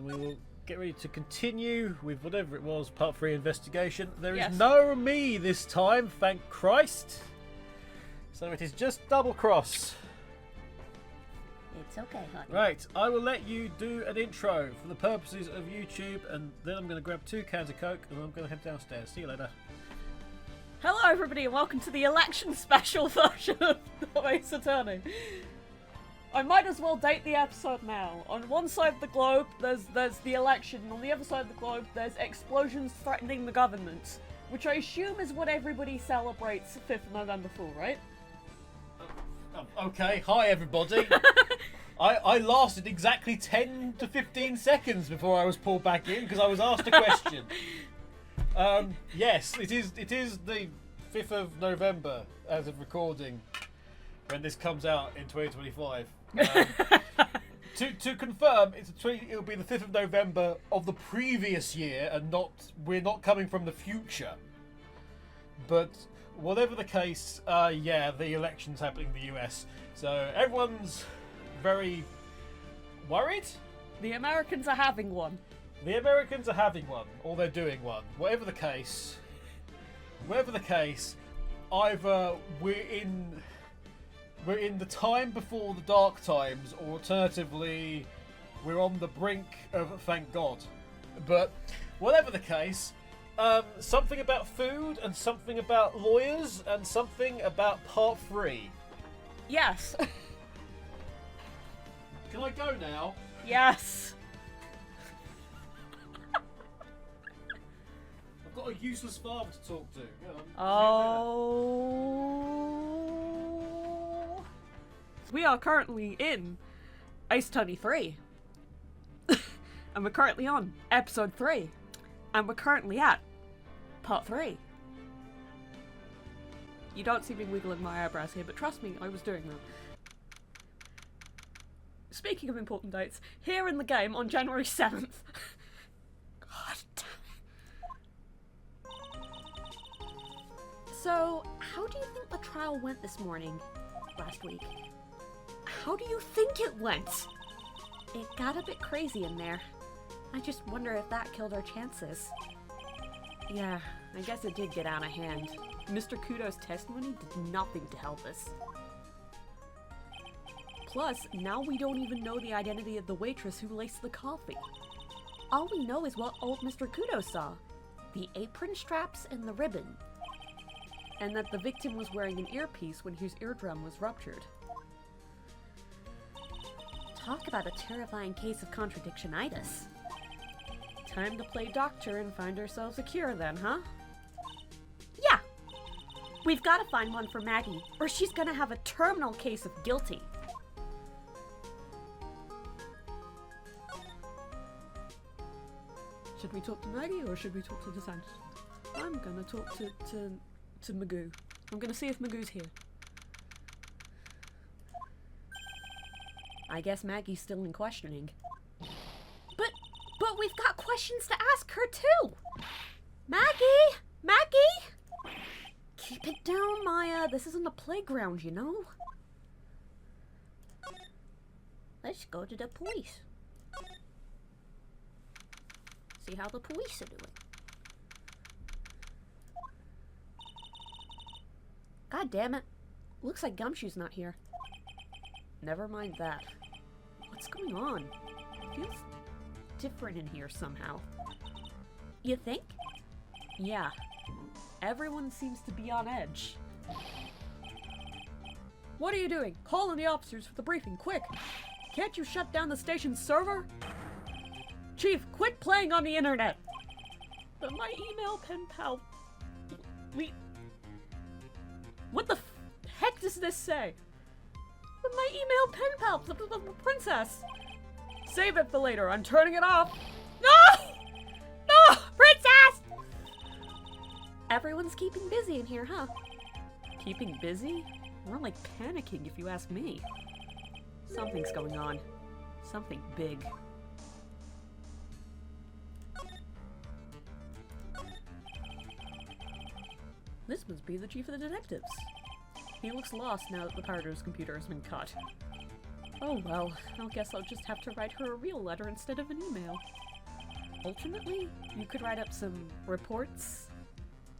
and we will get ready to continue with whatever it was, part 3 investigation. There Yes. is no me this time, thank Christ. So it is just double cross. It's okay, honey. Right, I will let you do an intro for the purposes of YouTube, and then I'm going to grab 2 cans of Coke and I'm going to head downstairs. See you later. Hello, everybody, and welcome to the election special version of Ace Attorney. I might as well date the episode now. On one side of the globe, there's the election, and on the other side of the globe, there's explosions threatening the government, which I assume is what everybody celebrates 5th of November for, right? Okay, hi everybody. I lasted exactly 10 to 15 seconds before I was pulled back in because I was asked a question. Yes, it is the 5th of November as of recording when this comes out in 2025. To confirm, it'll be the 5th of November of the previous year, and we're not coming from the future. But whatever the case, yeah, the election's happening in the US, so everyone's very worried. The Americans are having one. The Americans are having one, or they're doing one. Whatever the case, either we're in the time before the dark times, or alternatively, we're on the brink of thank God. But whatever the case, something about food, and something about lawyers, and something about part 3. Yes. Can I go now? Yes. I've got a useless father to talk to. Oh. We are currently in Ace Attorney 3. And we're currently on episode 3. And we're currently at part 3. You don't see me wiggling my eyebrows here, but trust me, I was doing that. Speaking of important dates, here in the game on January 7th. God damn it. So, how do you think the trial went this morning? Last week? How do you think it went? It got a bit crazy in there. I just wonder if that killed our chances. Yeah, I guess it did get out of hand. Mr. Kudo's testimony did nothing to help us. Plus, now we don't even know the identity of the waitress who laced the coffee. All we know is what old Mr. Kudo saw. The apron straps and the ribbon. And that the victim was wearing an earpiece when his eardrum was ruptured. Talk about a terrifying case of contradictionitis. Time to play doctor and find ourselves a cure then, huh? Yeah! We've got to find one for Maggie, or she's gonna have a terminal case of guilty. Should we talk to Maggie, or should we talk to DeSantis? I'm gonna talk to Magoo. I'm gonna see if Magoo's here. I guess Maggie's still in questioning. But we've got questions to ask her too! Maggie! Maggie! Keep it down, Maya. This isn't a playground, you know? Let's go to the police. See how the police are doing. God damn it. Looks like Gumshoe's not here. Never mind that. What's going on? It feels different in here somehow. You think? Yeah. Everyone seems to be on edge. What are you doing? Call in the officers for the briefing, quick! Can't you shut down the station's server? Chief, quit playing on the internet! But my email pen pal... What the heck does this say? But my email pen pal, the princess! Save it for later, I'm turning it off! No! No! Princess! Everyone's keeping busy in here, huh? Keeping busy? More like panicking, if you ask me. Something's going on. Something big. This must be the chief of the detectives. He looks lost now that the power to his computer has been cut. Oh well, I guess I'll just have to write her a real letter instead of an email. Alternately, you could write up some reports.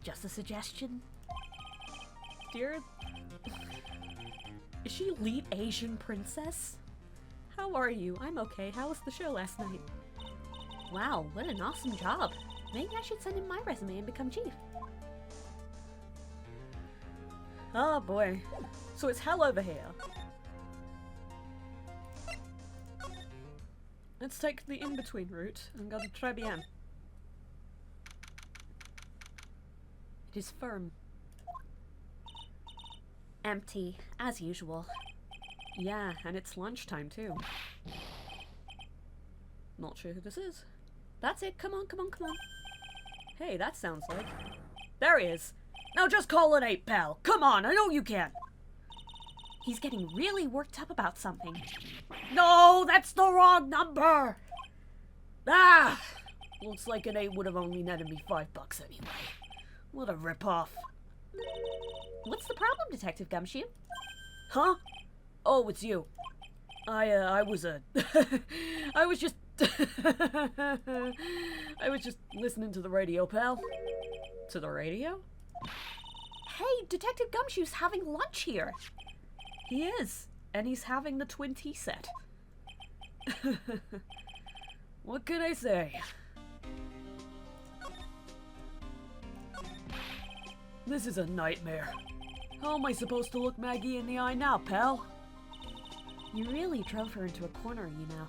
Just a suggestion. Dear... Is she lead Asian princess? How are you? I'm okay. How was the show last night? Wow, what an awesome job. Maybe I should send in my resume and become chief. Oh boy. So it's hell over here. Let's take the in-between route and go to Tribulations. It is firm. Empty, as usual. Yeah, and it's lunchtime too. Not sure who this is. That's it, come on, come on, come on. Hey, that sounds like... There he is! Now just call it 8, pal! Come on, I know you can! He's getting really worked up about something. No, that's the wrong number! Ah! Looks like an 8 would have only netted me $5 anyway. What a ripoff. What's the problem, Detective Gumshoe? Huh? Oh, it's you. I was I was just... I was just listening to the radio, pal. To the radio? Hey, Detective Gumshoe's having lunch here. He is, and he's having the twin tea set. What can I say? This is a nightmare. How am I supposed to look Maggie in the eye now, pal? You really drove her into a corner, you know.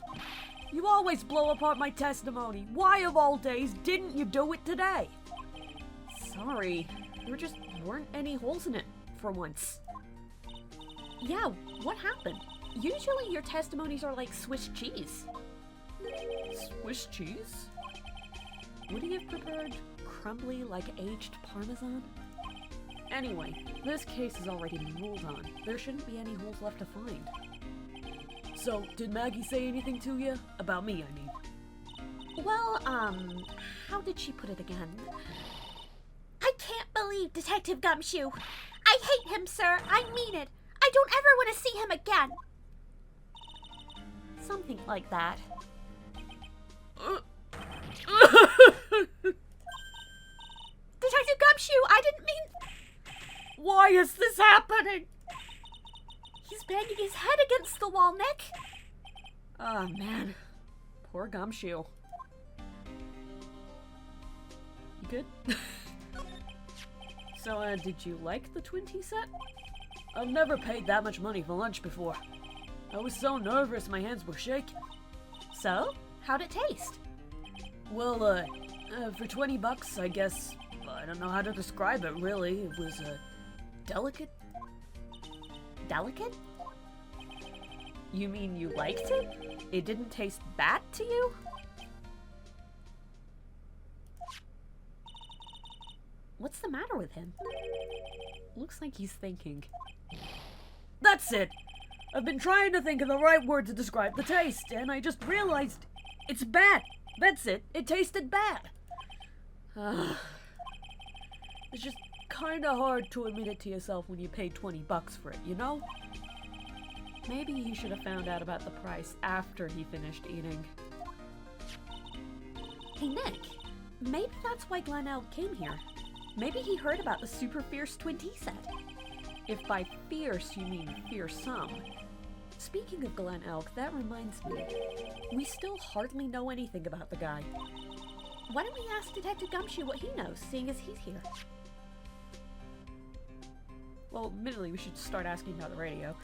You always blow apart my testimony. Why of all days didn't you do it today? Sorry, there just weren't any holes in it for once. Yeah, what happened? Usually your testimonies are like Swiss cheese. Swiss cheese? Would he have prepared crumbly like aged Parmesan? Anyway, this case has already been ruled on. There shouldn't be any holes left to find. So, did Maggie say anything to you? About me, I mean. Well, how did she put it again? I can't believe Detective Gumshoe. I hate him, sir. I mean it. I don't ever want to see him again. Something like that. Detective Gumshoe, I didn't mean... Why is this happening? He's banging his head against the wall, Nick. Oh, man. Poor Gumshoe. You good? So, did you like the twin tea set? I've never paid that much money for lunch before. I was so nervous my hands were shaking. So? How'd it taste? Well, for $20, I guess. I don't know how to describe it, really. It was, delicate. Delicate? You mean you liked it? It didn't taste bad to you? What's the matter with him? Looks like he's thinking. That's it! I've been trying to think of the right word to describe the taste, and I just realized it's bad. That's it. It tasted bad. It's just kinda hard to admit it to yourself when you paid $20 for it, you know? Maybe he should have found out about the price after he finished eating. Hey Nick, maybe that's why Glen Elk came here. Maybe he heard about the super fierce twin tea set. If by fierce you mean fearsome. Speaking of Glen Elk, that reminds me. We still hardly know anything about the guy. Why don't we ask Detective Gumshoe what he knows, seeing as he's here? Well, admittedly, we should start asking about the radio.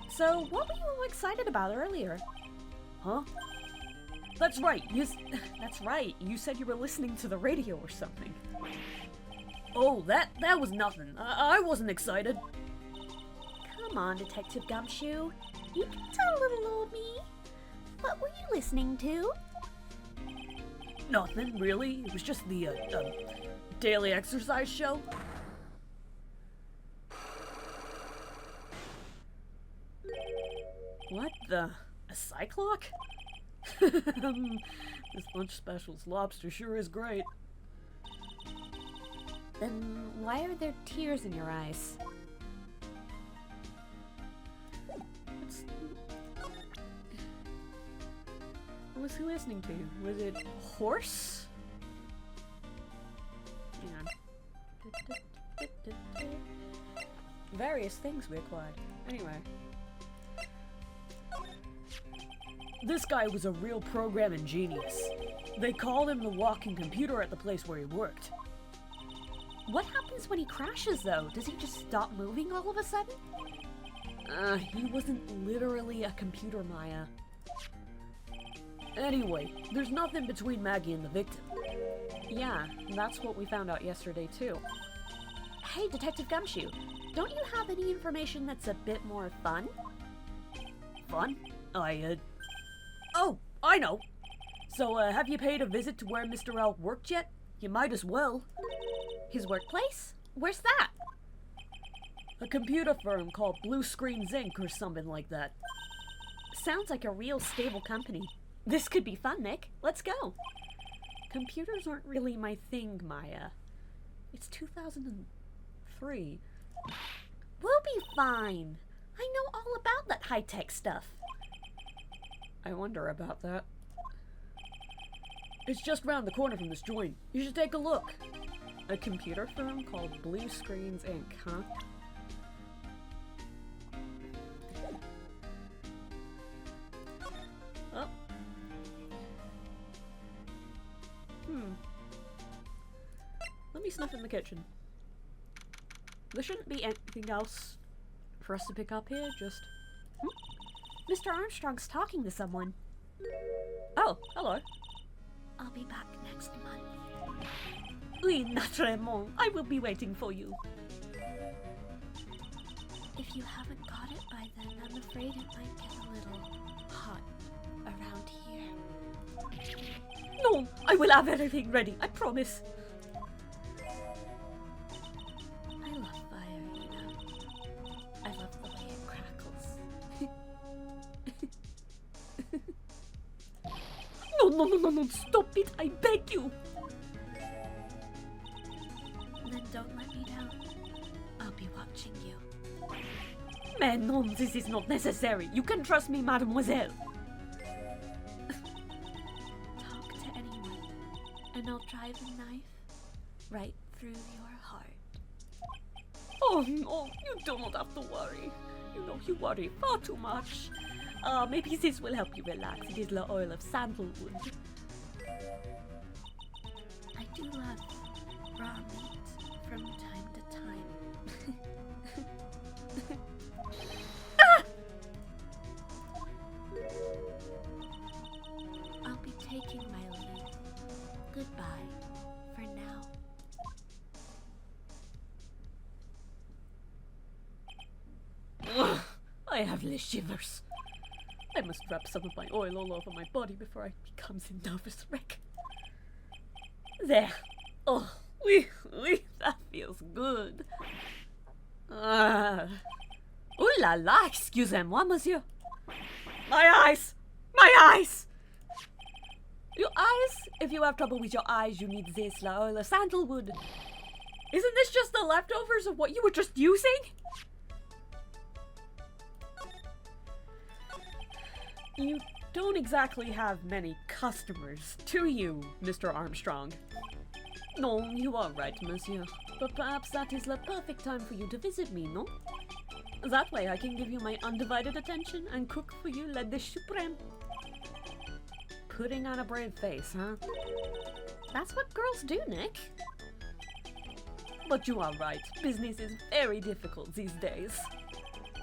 So, what were you all excited about earlier? Huh? That's right, that's right, you said you were listening to the radio or something. Oh, that was nothing. I wasn't excited. Come on, Detective Gumshoe. You can tell little old me. What were you listening to? Nothing, really. It was just the, daily exercise show. What the? A cyclock? This lunch special's lobster sure is great. Then why are there tears in your eyes? What was he listening to? Was it horse? Hang on. Various things we acquired. Anyway. This guy was a real programming genius. They called him the walking computer at the place where he worked. What happens when he crashes, though? Does he just stop moving all of a sudden? He wasn't literally a computer, Maya. Anyway, there's nothing between Maggie and the victim. Yeah, that's what we found out yesterday, too. Hey, Detective Gumshoe, don't you have any information that's a bit more fun? Fun? Oh, I know! So, have you paid a visit to where Mr. L worked yet? You might as well. His workplace? Where's that? A computer firm called Blue Screens Inc. or something like that. Sounds like a real stable company. This could be fun, Nick. Let's go. Computers aren't really my thing, Maya. It's 2003. We'll be fine. I know all about that high-tech stuff. I wonder about that. It's just round the corner from this joint. You should take a look. A computer firm called Blue Screens Inc., huh? Oh. Let me snuff in the kitchen. There shouldn't be anything else for us to pick up here, just... Mr. Armstrong's talking to someone. Oh, hello. I'll be back next month. Oui, naturellement. I will be waiting for you. If you haven't got it by then, I'm afraid it might get a little hot around here. No, I will have everything ready, I promise. I love fire, you know. I love the way it crackles. No, stop it, I beg you! Then don't let me down. I'll be watching you. Man, no, this is not necessary. You can trust me, mademoiselle. Talk to anyone, and I'll drive a knife right through your heart. Oh no, you don't have to worry. You know you worry far too much. Maybe this will help you relax. It is the oil of sandalwood. I do love raw meat from time to time. Ah! I'll be taking my leave. Goodbye for now. Ugh, I have the shivers. I must wrap some of my oil all over my body before I become a nervous wreck. There. Oh, that feels good. Ooh la la, excusez-moi, monsieur. My eyes! My eyes! Your eyes? If you have trouble with your eyes, you need this, la oil of sandalwood. Isn't this just the leftovers of what you were just using? You don't exactly have many customers, do you, Mr. Armstrong? No, you are right, monsieur. But perhaps that is the perfect time for you to visit me, no? That way I can give you my undivided attention and cook for you la dish supreme. Putting on a brave face, huh? That's what girls do, Nick. But you are right. Business is very difficult these days.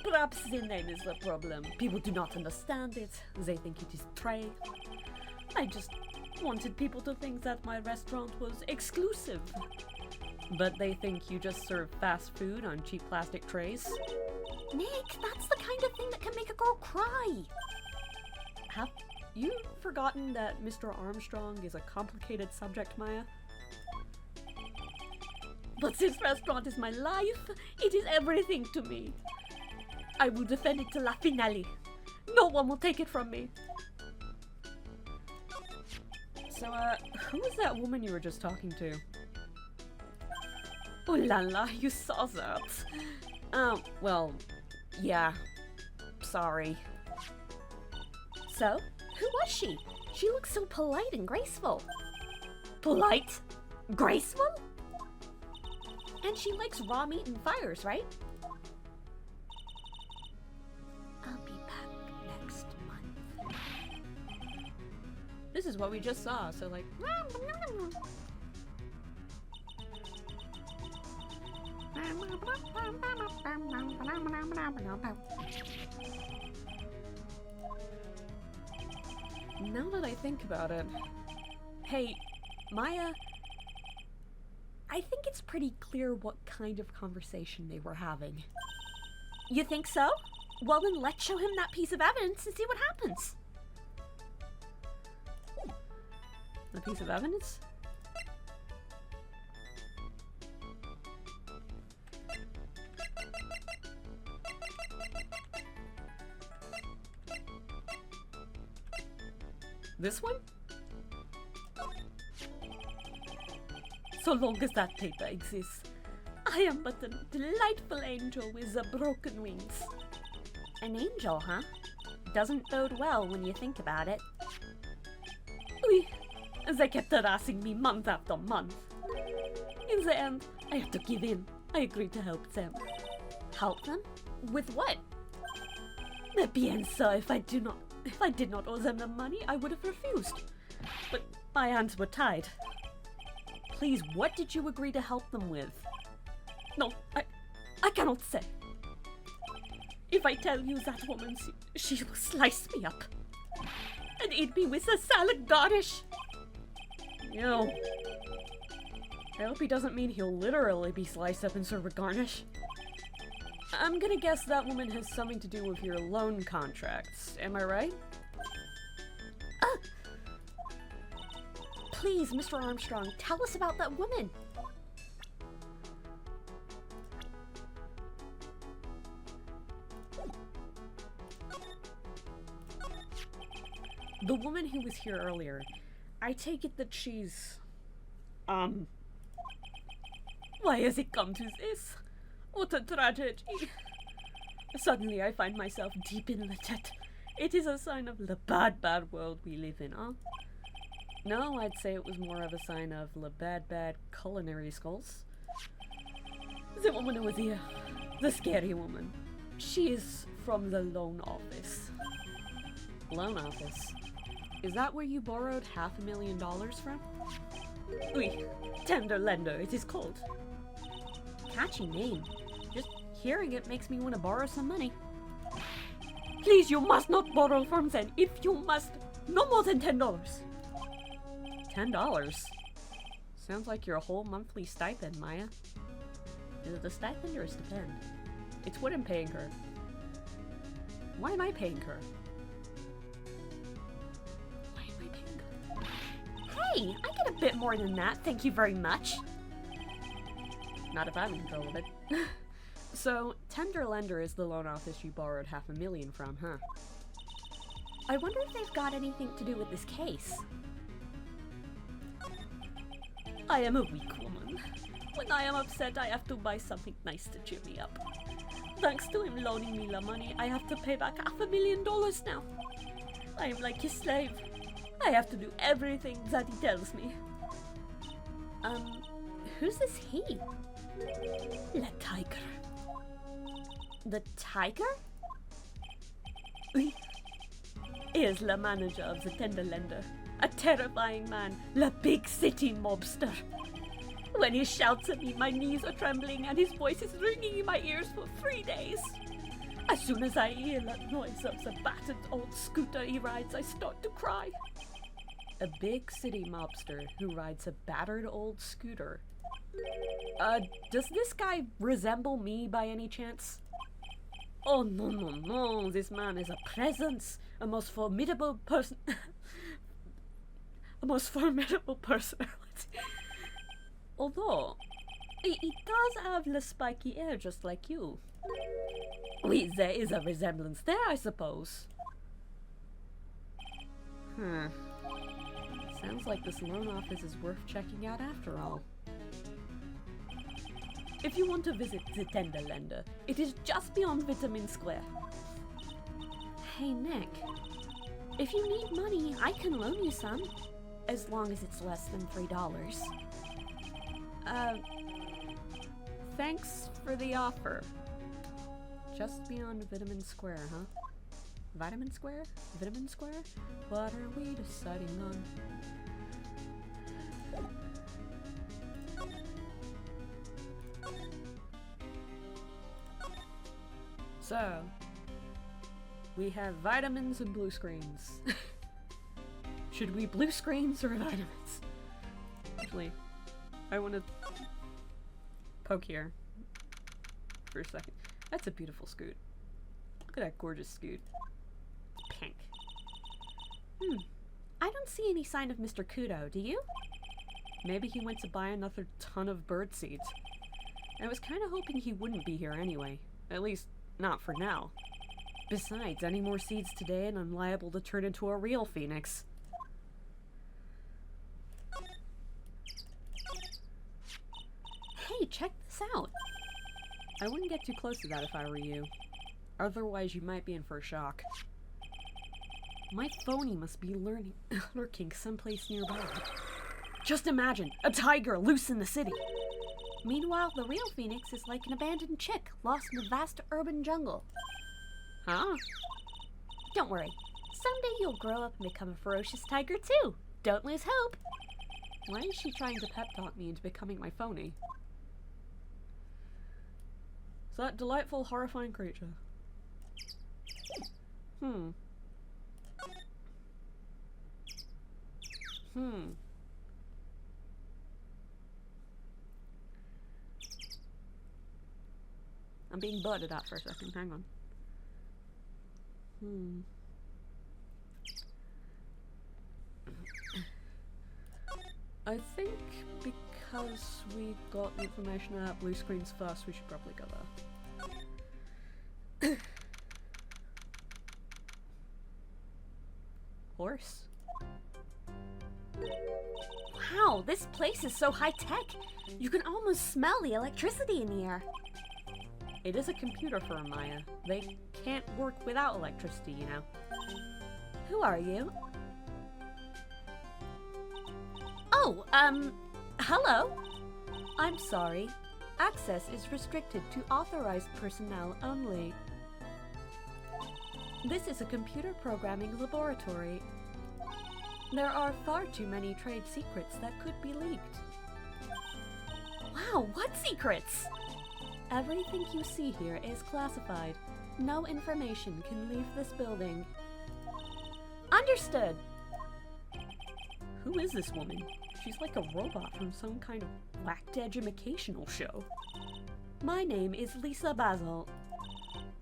Perhaps the name is the problem. People do not understand it. They think it is trade. I just wanted people to think that my restaurant was exclusive. But they think you just serve fast food on cheap plastic trays. Nick, that's the kind of thing that can make a girl cry. Have you forgotten that Mr. Armstrong is a complicated subject, Maya? But this restaurant is my life. It is everything to me. I will defend it to la finale. No one will take it from me. So, who was that woman you were just talking to? Oh la la, you saw that. Well, yeah. sorry. So, who was she? She looks so polite and graceful. Polite? Graceful? And she likes raw meat and fires, right? I'll be back next month. This is what we just saw, so like... Now that I think about it... Hey, Maya... I think it's pretty clear what kind of conversation they were having. You think so? Well then let's show him that piece of evidence and see what happens. A piece of evidence? This one? So long as that paper exists, I am but a delightful angel with the broken wings. An angel, huh? Doesn't bode well when you think about it. Oui, they kept harassing me month after month. In the end, I had to give in. I agreed to help them. Help them? With what? Bien sûr, if I did not owe them the money, I would have refused. But my hands were tied. Please, what did you agree to help them with? No, I cannot say. If I tell you that woman, she will slice me up and eat me with a salad garnish. Ew. I hope he doesn't mean he'll literally be sliced up and served with garnish. I'm gonna guess that woman has something to do with your loan contracts. Am I right? Please, Mr. Armstrong, tell us about that woman. The woman who was here earlier, I take it that she's... Why has it come to this? What a tragedy. Suddenly I find myself deep in the debt. It is a sign of the bad, bad world we live in, huh? No, I'd say it was more of a sign of the bad, bad culinary schools. The woman who was here, the scary woman, she is from the loan office. Loan office? Is that where you borrowed $500,000 from? Oui, tender lender it is called. Catchy name. Just hearing it makes me want to borrow some money. Please, you must not borrow from them. If you must, no more than $10. $10? Sounds like your whole monthly stipend, Maya. Is it a stipend or a stipend? It's what I'm paying her. Why am I paying her? Why am I paying her? Hey, I get a bit more than that, thank you very much. Not if I'm in control of it. So, tender lender is the loan office you borrowed $500,000 from, huh? I wonder if they've got anything to do with this case. I am a weak woman. When I am upset, I have to buy something nice to cheer me up. Thanks to him loaning me the money, I have to pay back $500,000 now. I am like his slave. I have to do everything that he tells me. Who's this he? Le Tigre. The Tiger? He is the manager of the tender lender. A terrifying man, the big city mobster. When he shouts at me, my knees are trembling and his voice is ringing in my ears for 3 days. As soon as I hear that noise of the battered old scooter he rides, I start to cry. A big city mobster who rides a battered old scooter. Does this guy resemble me by any chance? Oh, no, no, no. This man is a presence. A most formidable person. A most formidable personality. Although, he does have the spiky hair just like you. Oui, there is a resemblance there, I suppose. Sounds like this loan office is worth checking out after all. If you want to visit the tender lender, it is just beyond Vitamin Square. Hey, Nick. If you need money, I can loan you some. As long as it's less than $3. Thanks for the offer. Just beyond Vitamin Square, huh? Vitamin Square? Vitamin Square? What are we deciding on? So, we have vitamins and blue screens. Should we blue screens or vitamins? Actually, I want to poke here for a second. That's a beautiful scoot. Look at that gorgeous scoot. Pink. I don't see any sign of Mr. Kudo, do you? Maybe he went to buy another ton of bird seeds. I was kind of hoping he wouldn't be here anyway. At least, not for now. Besides, any more seeds today and I'm liable to turn into a real phoenix. Hey, check this out! I wouldn't get too close to that if I were you. Otherwise, you might be in for a shock. My phony must be lurking someplace nearby. Just imagine, a tiger loose in the city! Meanwhile, the real phoenix is like an abandoned chick lost in a vast urban jungle. Huh? Don't worry. Someday you'll grow up and become a ferocious tiger too. Don't lose hope. Why is she trying to pep talk me into becoming my phony? It's that delightful, horrifying creature. I'm being butted at for a second, hang on. I think because we got the information out blue screens first, we should probably go there. Horse? Wow, this place is so high-tech! You can almost smell the electricity in the air. It is a computer firm, Maya. They can't work without electricity, you know. Who are you? Oh, hello? I'm sorry. Access is restricted to authorized personnel only. This is a computer programming laboratory. There are far too many trade secrets that could be leaked. Wow, what secrets? Everything you see here is classified. No information can leave this building. Understood! Who is this woman? She's like a robot from some kind of whacked educational show. My name is Lisa Basil.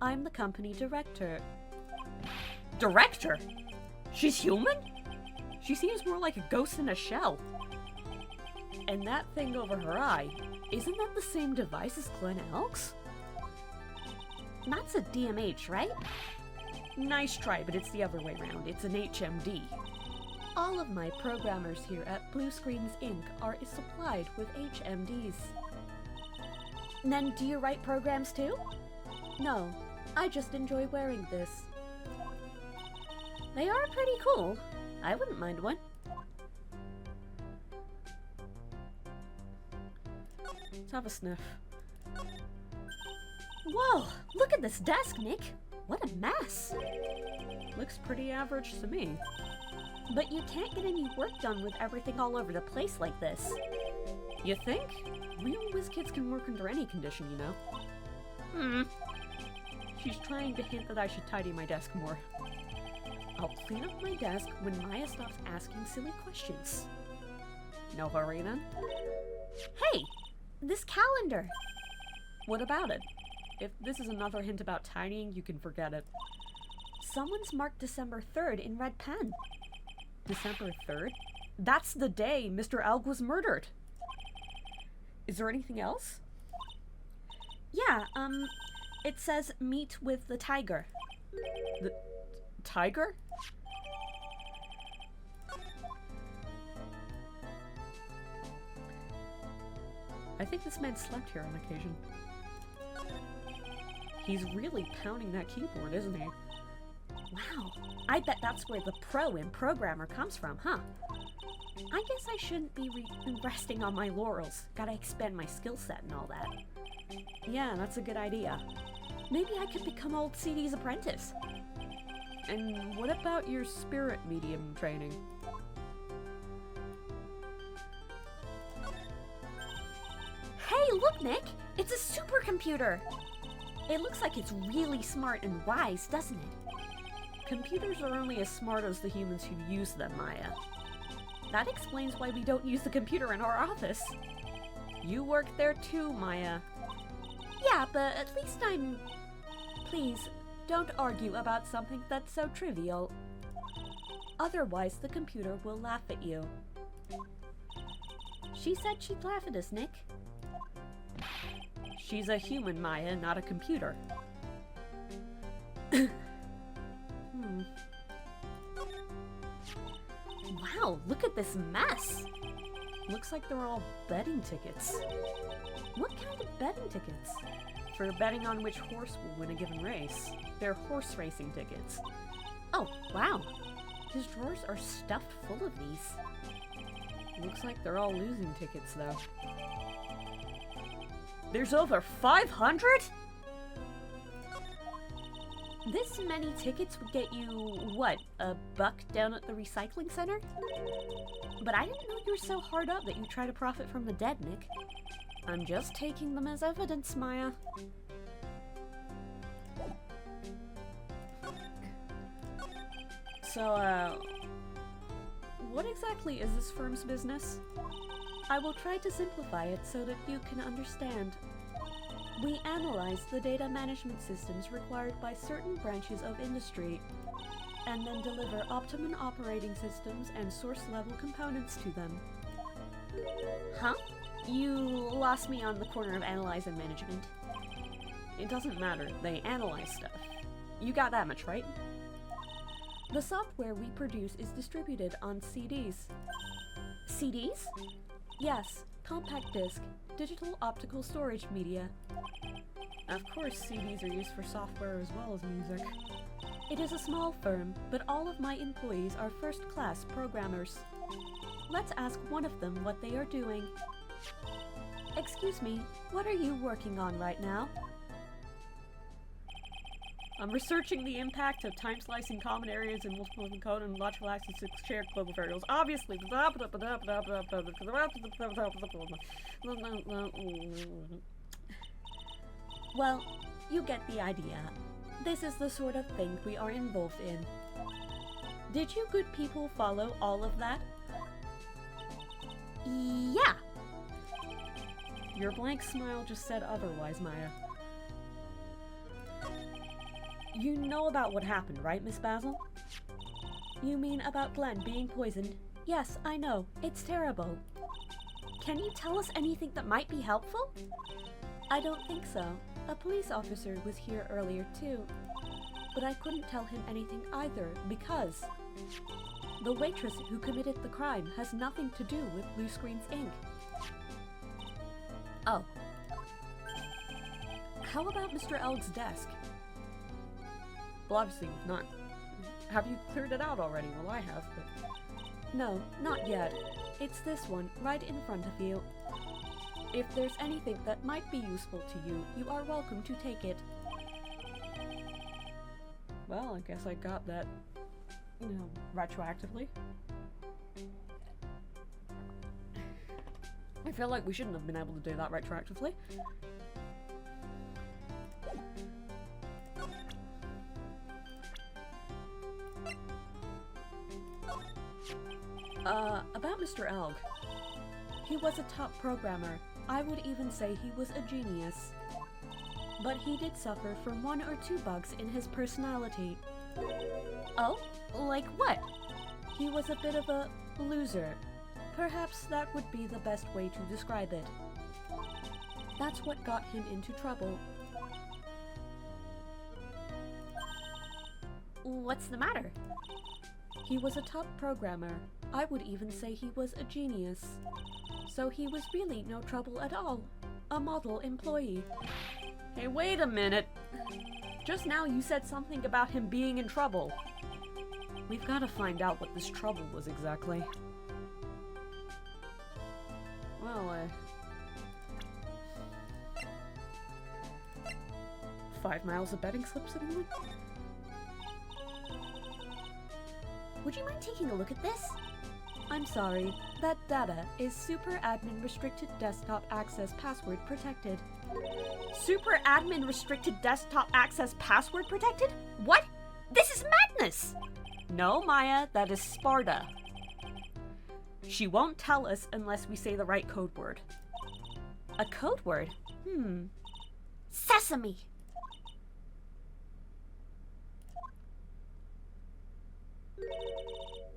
I'm the company director. Director? She's human? She seems more like a ghost in a shell. And that thing over her eye, isn't that the same device as Glen Elks? That's a DMH, right? Nice try, but it's the other way around. It's an HMD. All of my programmers here at Blue Screens Inc. are supplied with HMDs. Then do you write programs too? No, I just enjoy wearing this. They are pretty cool. I wouldn't mind one. Let's have a sniff. Whoa! Look at this desk, Nick! What a mess! Looks pretty average to me. But you can't get any work done with everything all over the place like this. You think? Real WizKids can work under any condition, you know. She's trying to hint that I should tidy my desk more. I'll clean up my desk when Maya stops asking silly questions. No hurry then. Hey! This calendar! What about it? If this is another hint about tidying, you can forget it. Someone's marked December 3rd in red pen. December 3rd? That's the day Mr. Elg was murdered. Is there anything else? Yeah, it says meet with the tiger. The tiger? I think this man slept here on occasion. He's really pounding that keyboard, isn't he? Wow, I bet that's where the pro in programmer comes from, huh? I guess I shouldn't be resting on my laurels. Gotta expand my skill set and all that. Yeah, that's a good idea. Maybe I could become old CD's apprentice. And what about your spirit medium training? Hey, look, Nick! It's a supercomputer! It looks like it's really smart and wise, doesn't it? Computers are only as smart as the humans who use them, Maya. That explains why we don't use the computer in our office. You work there too, Maya. Yeah, but at least I'm... Please, don't argue about something that's so trivial. Otherwise, the computer will laugh at you. She said she'd laugh at us, Nick. She's a human, Maya, not a computer. Wow, look at this mess! Looks like they're all betting tickets. What kind of betting tickets? For betting on which horse will win a given race. They're horse racing tickets. Oh, wow. His drawers are stuffed full of these. Looks like they're all losing tickets, though. There's over 500?! This many tickets would get you, what, $1 down at the recycling center? But I didn't know you were so hard up that you try to profit from the dead, Nick. I'm just taking them as evidence, Maya. So, what exactly is this firm's business? I will try to simplify it so that you can understand. We analyze the data management systems required by certain branches of industry, and then deliver optimum operating systems and source-level components to them. Huh? You lost me on the corner of analyze and management. It doesn't matter, they analyze stuff. You got that much, right? The software we produce is distributed on CDs. CDs? Yes, compact disc, digital optical storage media. Of course, CDs are used for software as well as music. It is a small firm, but all of my employees are first-class programmers. Let's ask one of them what they are doing. Excuse me, what are you working on right now? I'm researching the impact of time-slicing common areas in multiple code and logical access to shared global variables. Obviously, well, you get the idea. This is the sort of thing we are involved in. Did you good people follow all of that? Yeah. Your blank smile just said otherwise, Maya. You know about what happened, right, Miss Basil? You mean about Glenn being poisoned? Yes, I know. It's terrible. Can you tell us anything that might be helpful? I don't think so. A police officer was here earlier too. But I couldn't tell him anything either because the waitress who committed the crime has nothing to do with Blue Screen's Inc. Oh. How about Mr. Elg's desk? Well, obviously not. Have you cleared it out already? Well, I have, but... No, not yet. It's this one, right in front of you. If there's anything that might be useful to you, you are welcome to take it. Well, I guess I got that, retroactively. I feel like we shouldn't have been able to do that retroactively. About Mr. Elg. He was a top programmer. I would even say he was a genius. But he did suffer from 1 or 2 bugs in his personality. Oh? Like what? He was a bit of a loser. Perhaps that would be the best way to describe it. That's what got him into trouble. What's the matter? He was a top programmer. I would even say he was a genius. So he was really no trouble at all. A model employee. Hey, wait a minute. Just now you said something about him being in trouble. We've got to find out what this trouble was exactly. Well, 5 miles of betting slips, anyone? Would you mind taking a look at this? I'm sorry, that data is Super Admin Restricted Desktop Access Password Protected. Super Admin Restricted Desktop Access Password Protected? What? This is madness! No, Maya, that is Sparta. She won't tell us unless we say the right code word. A code word? Sesame!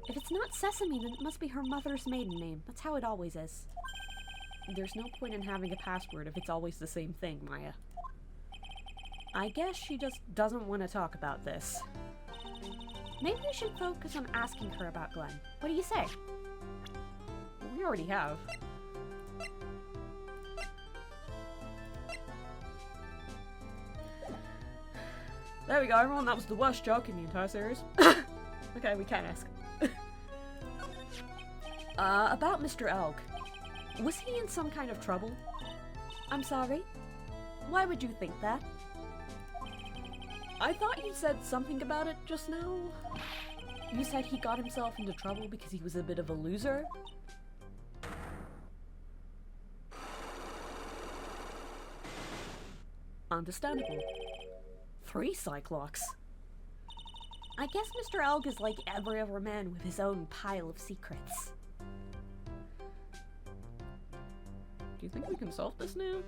If it's not Sesame, then it must be her mother's maiden name. That's how it always is. There's no point in having a password if it's always the same thing, Maya. I guess she just doesn't want to talk about this. Maybe we should focus on asking her about Glenn. What do you say? We already have. There we go, everyone. That was the worst joke in the entire series. Okay, we can ask. About Mr. Elk. Was he in some kind of trouble? I'm sorry? Why would you think that? I thought you said something about it just now. You said he got himself into trouble because he was a bit of a loser? Understandable. 3 Cyclops. I guess Mr. Elg is like every other man with his own pile of secrets. Do you think we can solve this now?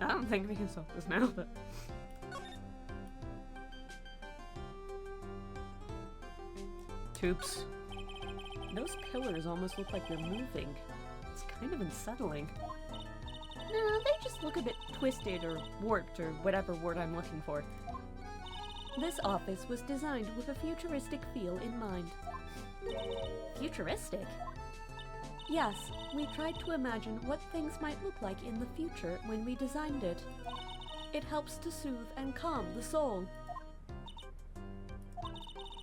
I don't think we can solve this now, but... Toops. Those pillars almost look like they're moving. It's kind of unsettling. No, they just look a bit Twisted or warped or whatever word I'm looking for. This office was designed with a futuristic feel in mind. futuristic. Yes, we tried to imagine what things might look like in the future when we designed it. It helps to soothe and calm the soul.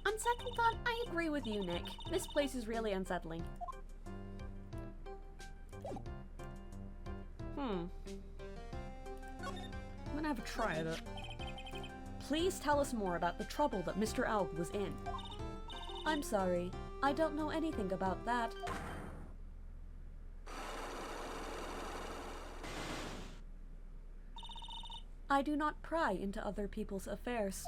On second thought, I agree with you, Nick. This place is really unsettling. I'm gonna have a try at it. Please tell us more about the trouble that Mr. Elg was in. I'm sorry, I don't know anything about that. I do not pry into other people's affairs.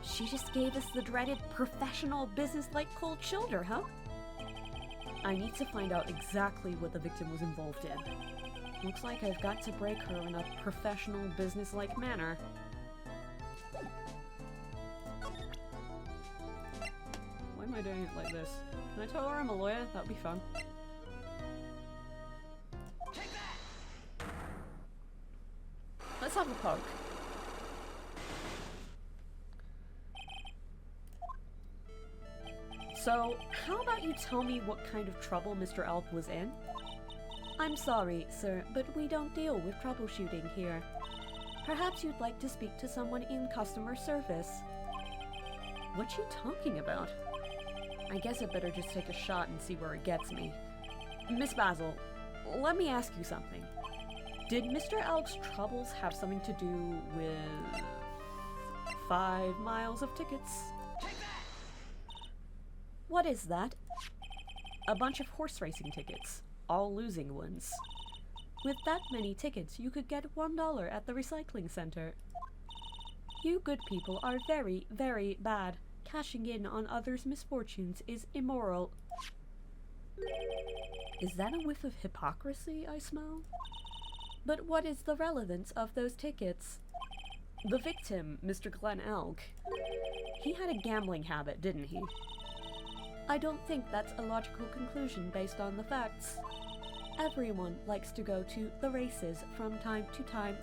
She just gave us the dreaded professional business-like cold shoulder, huh? I need to find out exactly what the victim was involved in. Looks like I've got to break her in a professional, business-like manner. Why am I doing it like this? Can I tell her I'm a lawyer? That would be fun. Let's have a poke. So, how about you tell me what kind of trouble Mr. Elk was in? I'm sorry, sir, but we don't deal with troubleshooting here. Perhaps you'd like to speak to someone in customer service. What you talking about? I guess I better just take a shot and see where it gets me. Miss Basil, let me ask you something. Did Mr. Elk's troubles have something to do with 5 miles of tickets? What is that? A bunch of horse racing tickets, all losing ones. With that many tickets, you could get $1 at the recycling center. You good people are very, very bad. Cashing in on others' misfortunes is immoral. Is that a whiff of hypocrisy I smell? But what is the relevance of those tickets? The victim, Mr. Glenn Elk, he had a gambling habit, didn't he? I don't think that's a logical conclusion based on the facts. Everyone likes to go to the races from time to time.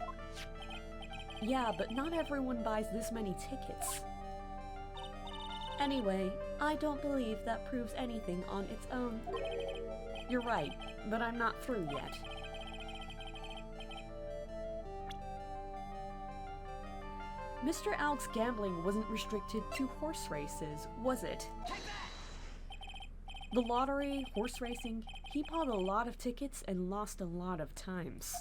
Yeah, but not everyone buys this many tickets. Anyway, I don't believe that proves anything on its own. You're right, but I'm not through yet. Mr. Alk's gambling wasn't restricted to horse races, was it? The lottery, horse racing, he bought a lot of tickets and lost a lot of times.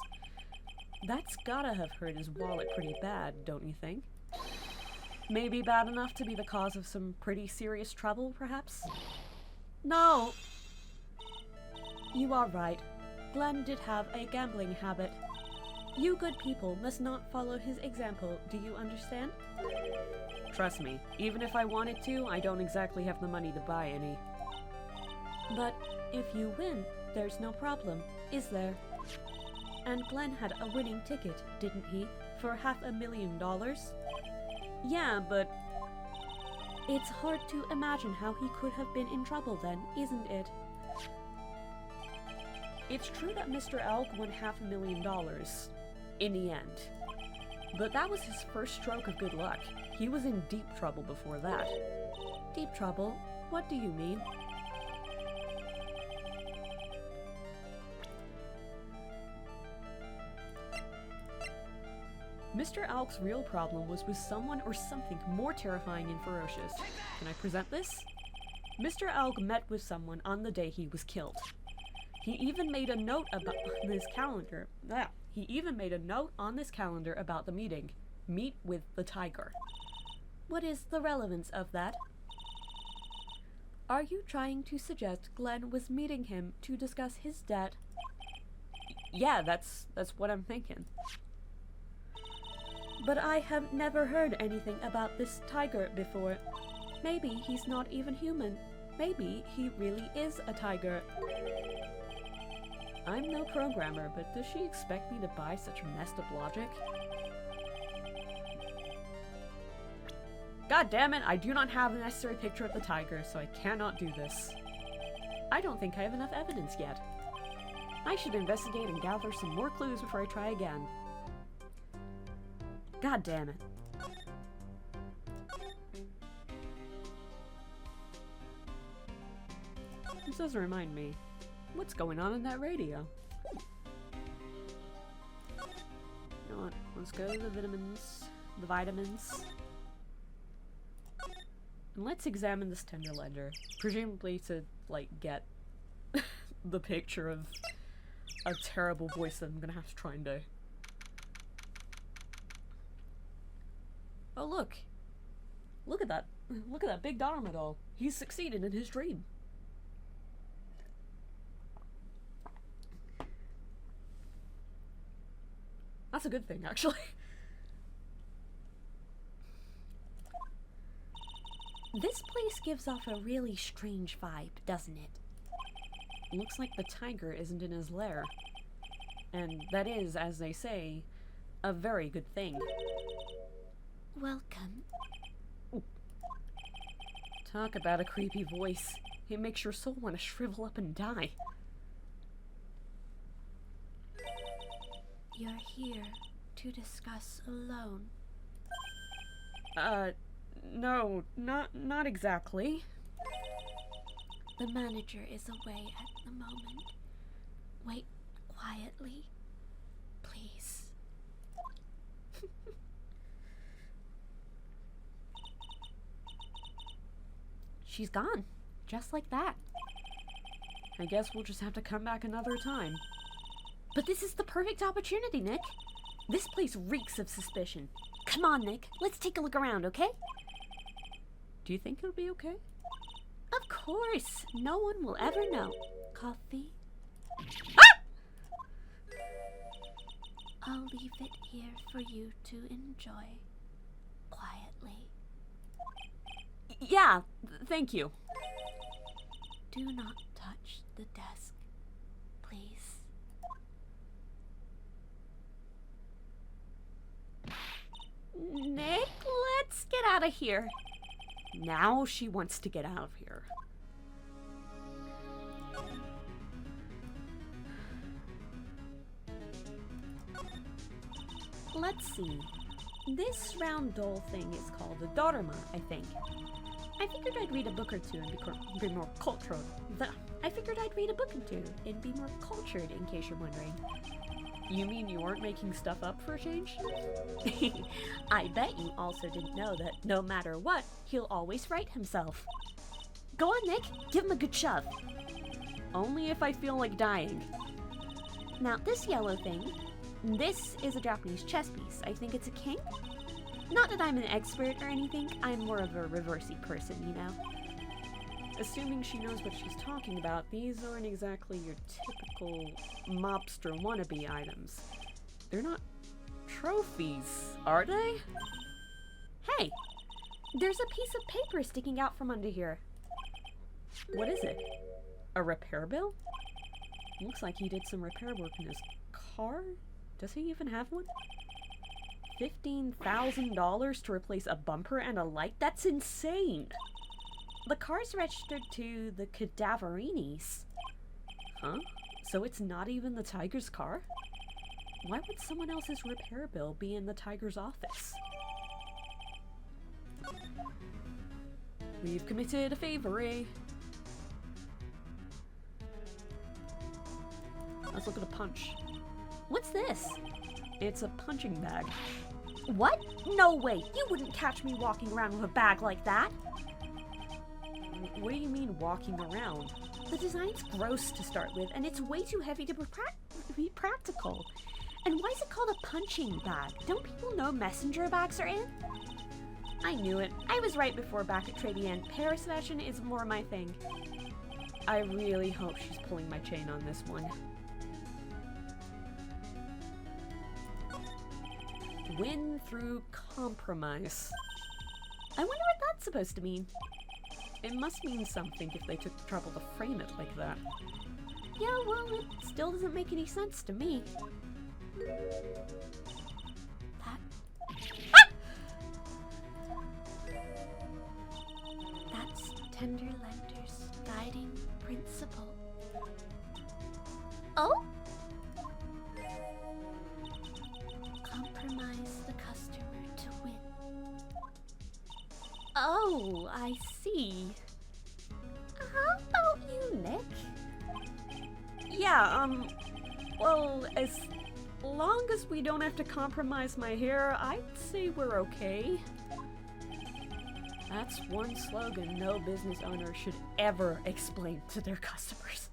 That's gotta have hurt his wallet pretty bad, don't you think? Maybe bad enough to be the cause of some pretty serious trouble, perhaps? No! You are right. Glenn did have a gambling habit. You good people must not follow his example, do you understand? Trust me, even if I wanted to, I don't exactly have the money to buy any. But if you win, there's no problem, is there? And Glenn had a winning ticket, didn't he? For $500,000? Yeah, but it's hard to imagine how he could have been in trouble then, isn't it? It's true that Mr. Alk won $500,000 in the end. But that was his first stroke of good luck. He was in deep trouble before that. Deep trouble? What do you mean? Mr. Alk's real problem was with someone or something more terrifying and ferocious. Can I present this? Mr. Alk met with someone on the day he was killed. He even made a note about this calendar. He even made a note on this calendar about the meeting. Meet with the tiger. What is the relevance of that? Are you trying to suggest Glenn was meeting him to discuss his debt? Yeah, that's what I'm thinking. But I have never heard anything about this tiger before. Maybe he's not even human. Maybe he really is a tiger. I'm no programmer, but does she expect me to buy such messed up logic? God damn it, I do not have the necessary picture of the tiger, so I cannot do this. I don't think I have enough evidence yet. I should investigate and gather some more clues before I try again. God damn it. This doesn't remind me. What's going on in that radio? You know what? Let's go to the vitamins. And let's examine this tender ledger. Presumably to, like, get the picture of a terrible voice that I'm gonna have to try and do. Oh, look. Look at that. Look at that big Dharma doll. He's succeeded in his dream. That's a good thing, actually. This place gives off a really strange vibe, doesn't it? Looks like the tiger isn't in his lair. And that is, as they say, a very good thing. Welcome. Ooh. Talk about a creepy voice. It makes your soul want to shrivel up and die. You're here to discuss a loan. No, not exactly. The manager is away at the moment. Wait quietly, please. She's gone. Just like that. I guess we'll just have to come back another time. But this is the perfect opportunity, Nick. This place reeks of suspicion. Come on, Nick. Let's take a look around, okay? Do you think it'll be okay? Of course. No one will ever know. Coffee? Ah! I'll leave it here for you to enjoy quietly. Yeah, thank you. Do not touch the desk, please. Nick, let's get out of here. Now she wants to get out of here. Let's see. This round doll thing is called a Dharma, I think. I figured I'd read a book or two and be more cultured. In case you're wondering. You mean you weren't making stuff up for a change? I bet you also didn't know that no matter what, he'll always right himself. Go on, Nick. Give him a good shove. Only if I feel like dying. Now, this yellow thing, this is a Japanese chess piece. I think it's a king? Not that I'm an expert or anything. I'm more of a reversey person, you know? Assuming she knows what she's talking about, these aren't exactly your typical mobster wannabe items. They're not trophies, are they? Hey! There's a piece of paper sticking out from under here. What is it? A repair bill? Looks like he did some repair work in his car? Does he even have one? $15,000 to replace a bumper and a light? That's insane! The car's registered to the Cadaverinis. Huh? So it's not even the Tiger's car? Why would someone else's repair bill be in the Tiger's office? We've committed a thievery. Let's look at a punch. What's this? It's a punching bag. What? No way! You wouldn't catch me walking around with a bag like that! What do you mean walking around? The design's gross to start with, and it's way too heavy to be practical. And why is it called a punching bag? Don't people know messenger bags are in? I knew it. I was right before back at Tribulations. Paris fashion is more my thing. I really hope she's pulling my chain on this one. Win through compromise. I wonder what that's supposed to mean. It must mean something if they took the trouble to frame it like that. Yeah, well, it still doesn't make any sense to me. That's Tender Lender's guiding principle. Oh? Compromise the customer to win. Oh, I see. How about you, Nick? Yeah, well, as long as we don't have to compromise my hair, I'd say we're okay. That's one slogan no business owner should ever explain to their customers.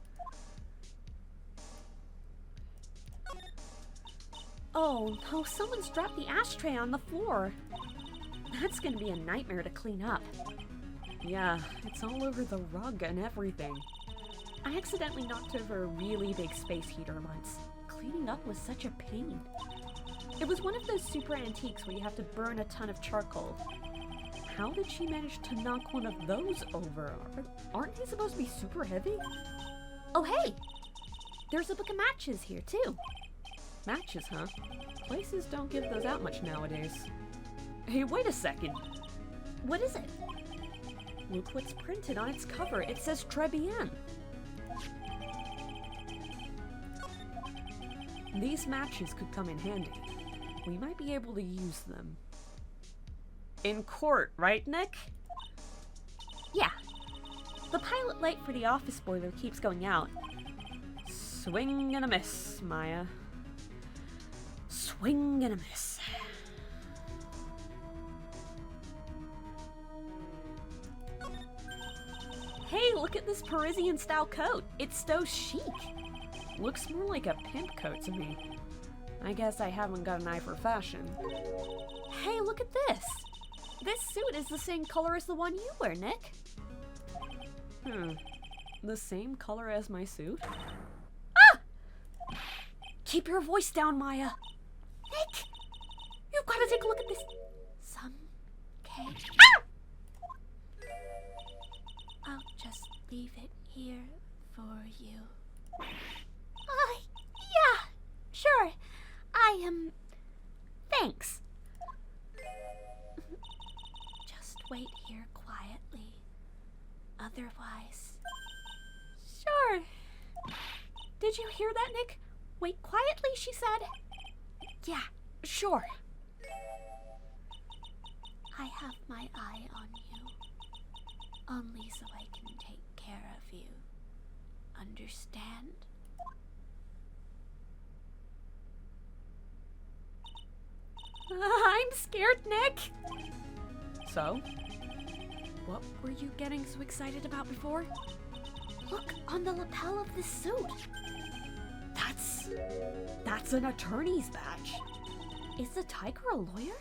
Oh, no, someone's dropped the ashtray on the floor. That's gonna be a nightmare to clean up. Yeah, it's all over the rug and everything. I accidentally knocked over a really big space heater once. Cleaning up was such a pain. It was one of those super antiques where you have to burn a ton of charcoal. How did she manage to knock one of those over? Aren't they supposed to be super heavy? Oh, hey! There's a book of matches here, too. Matches, huh? Places don't give those out much nowadays. Hey, wait a second. What is it? Look what's printed on its cover. It says Tribulations. These matches could come in handy. We might be able to use them. In court, right, Nick? Yeah. The pilot light for the office boiler keeps going out. Swing and a miss, Maya. Swing and a miss. Hey, look at this Parisian-style coat. It's so chic. Looks more like a pimp coat to me. I guess I haven't got an eye for fashion. Hey, look at this. This suit is the same color as the one you wear, Nick. The same color as my suit? Ah! Keep your voice down, Maya. Nick! You've got to take a look at this. Some cake. Ah! I'll just leave it here for you. Yeah, sure. Thanks. Just wait here quietly. Otherwise... Sure. Did you hear that, Nick? Wait quietly, she said. Yeah, sure. I have my eye on you. Only so I can take care of you. Understand? I'm scared, Nick. So? What were you getting so excited about before? Look, on the lapel of this suit. That's an attorney's badge. Is the tiger a lawyer?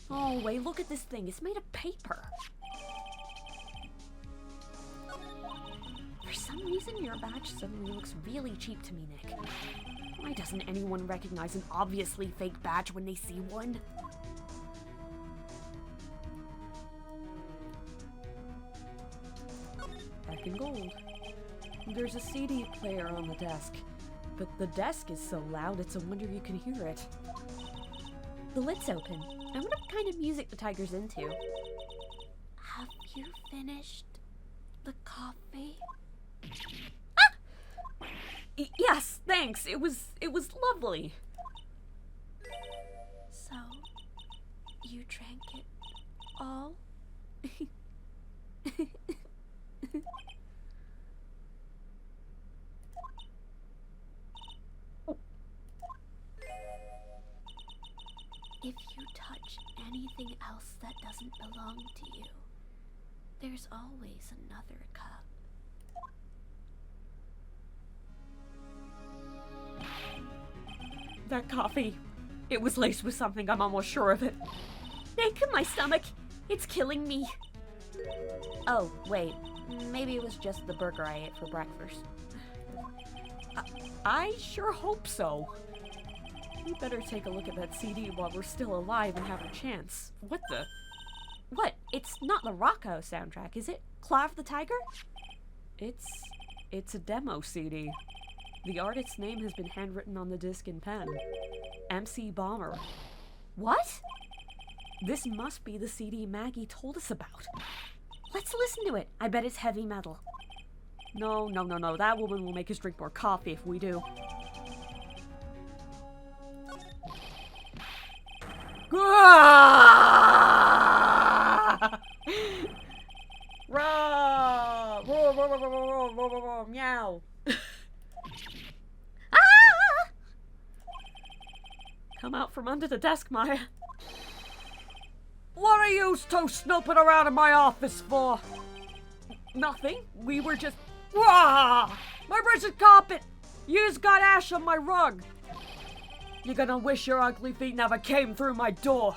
Oh, wait, look at this thing. It's made of paper. For some reason, your badge suddenly looks really cheap to me, Nick. Why doesn't anyone recognize an obviously fake badge when they see one? Back in gold. There's a CD player on the desk, but the desk is so loud it's a wonder you can hear it. The lid's open. I wonder what kind of music the tiger's into. Have you finished the coffee? Yes, thanks. It was lovely. So, you drank it all? If you touch anything else that doesn't belong to you, there's always another cup. That coffee, it was laced with something, I'm almost sure of it. Nick, my stomach, it's killing me. Oh, wait, maybe it was just the burger I ate for breakfast. I sure hope so. We better take a look at that CD while we're still alive and have a chance. What the? What? It's not the Rocco soundtrack, is it? Claw the Tiger? It's a demo CD. The artist's name has been handwritten on the disc in pen. MC Bomber. What? This must be the CD Maggie told us about. Let's listen to it. I bet it's heavy metal. No. That woman will make us drink more coffee if we do. Meow. Come out from under the desk, Maya. What are you two snooping around in my office for? Nothing. We were just... My rigid carpet! You just got ash on my rug. You're gonna wish your ugly feet never came through my door.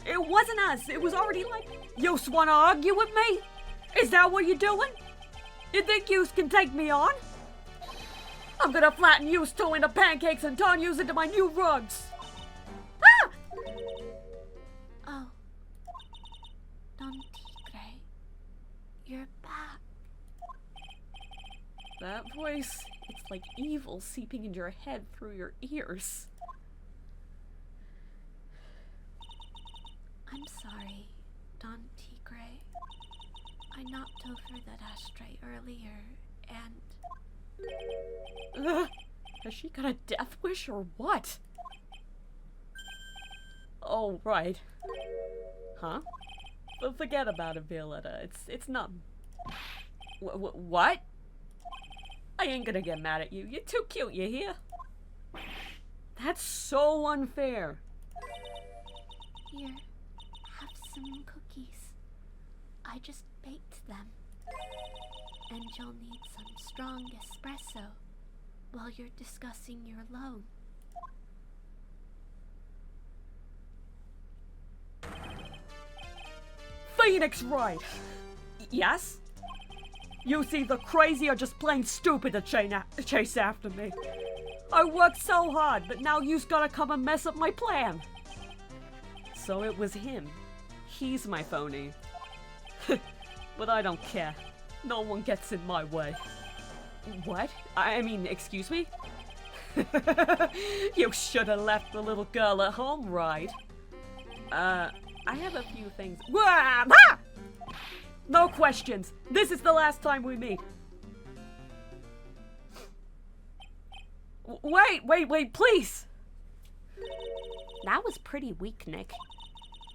It wasn't us. It was already like... You wanna argue with me? Is that what you're doing? You think you can take me on? I'm gonna flatten you two into pancakes and turn you into my new rugs. Ah! Oh. Don Tigre. You're back. That voice, it's like evil seeping into your head through your ears. I'm sorry, Don Tigre. I knocked over that ashtray earlier, and... Has she got a death wish or what? Oh, right. Huh? But forget about it, Violetta. It's not... What? I ain't gonna get mad at you. You're too cute, you hear? That's so unfair. Here, have some cookies. I just baked them. And you'll need some strong espresso while you're discussing your loan. Phoenix Wright! Yes? You see, the crazy are just plain stupid to chase after me. I worked so hard, but now you's gotta come and mess up my plan. So it was him. He's my phony. But I don't care. No one gets in my way. What? I mean, excuse me? You should have left the little girl at home, right? I have a few things. No questions. This is the last time we meet. Wait, please. That was pretty weak, Nick.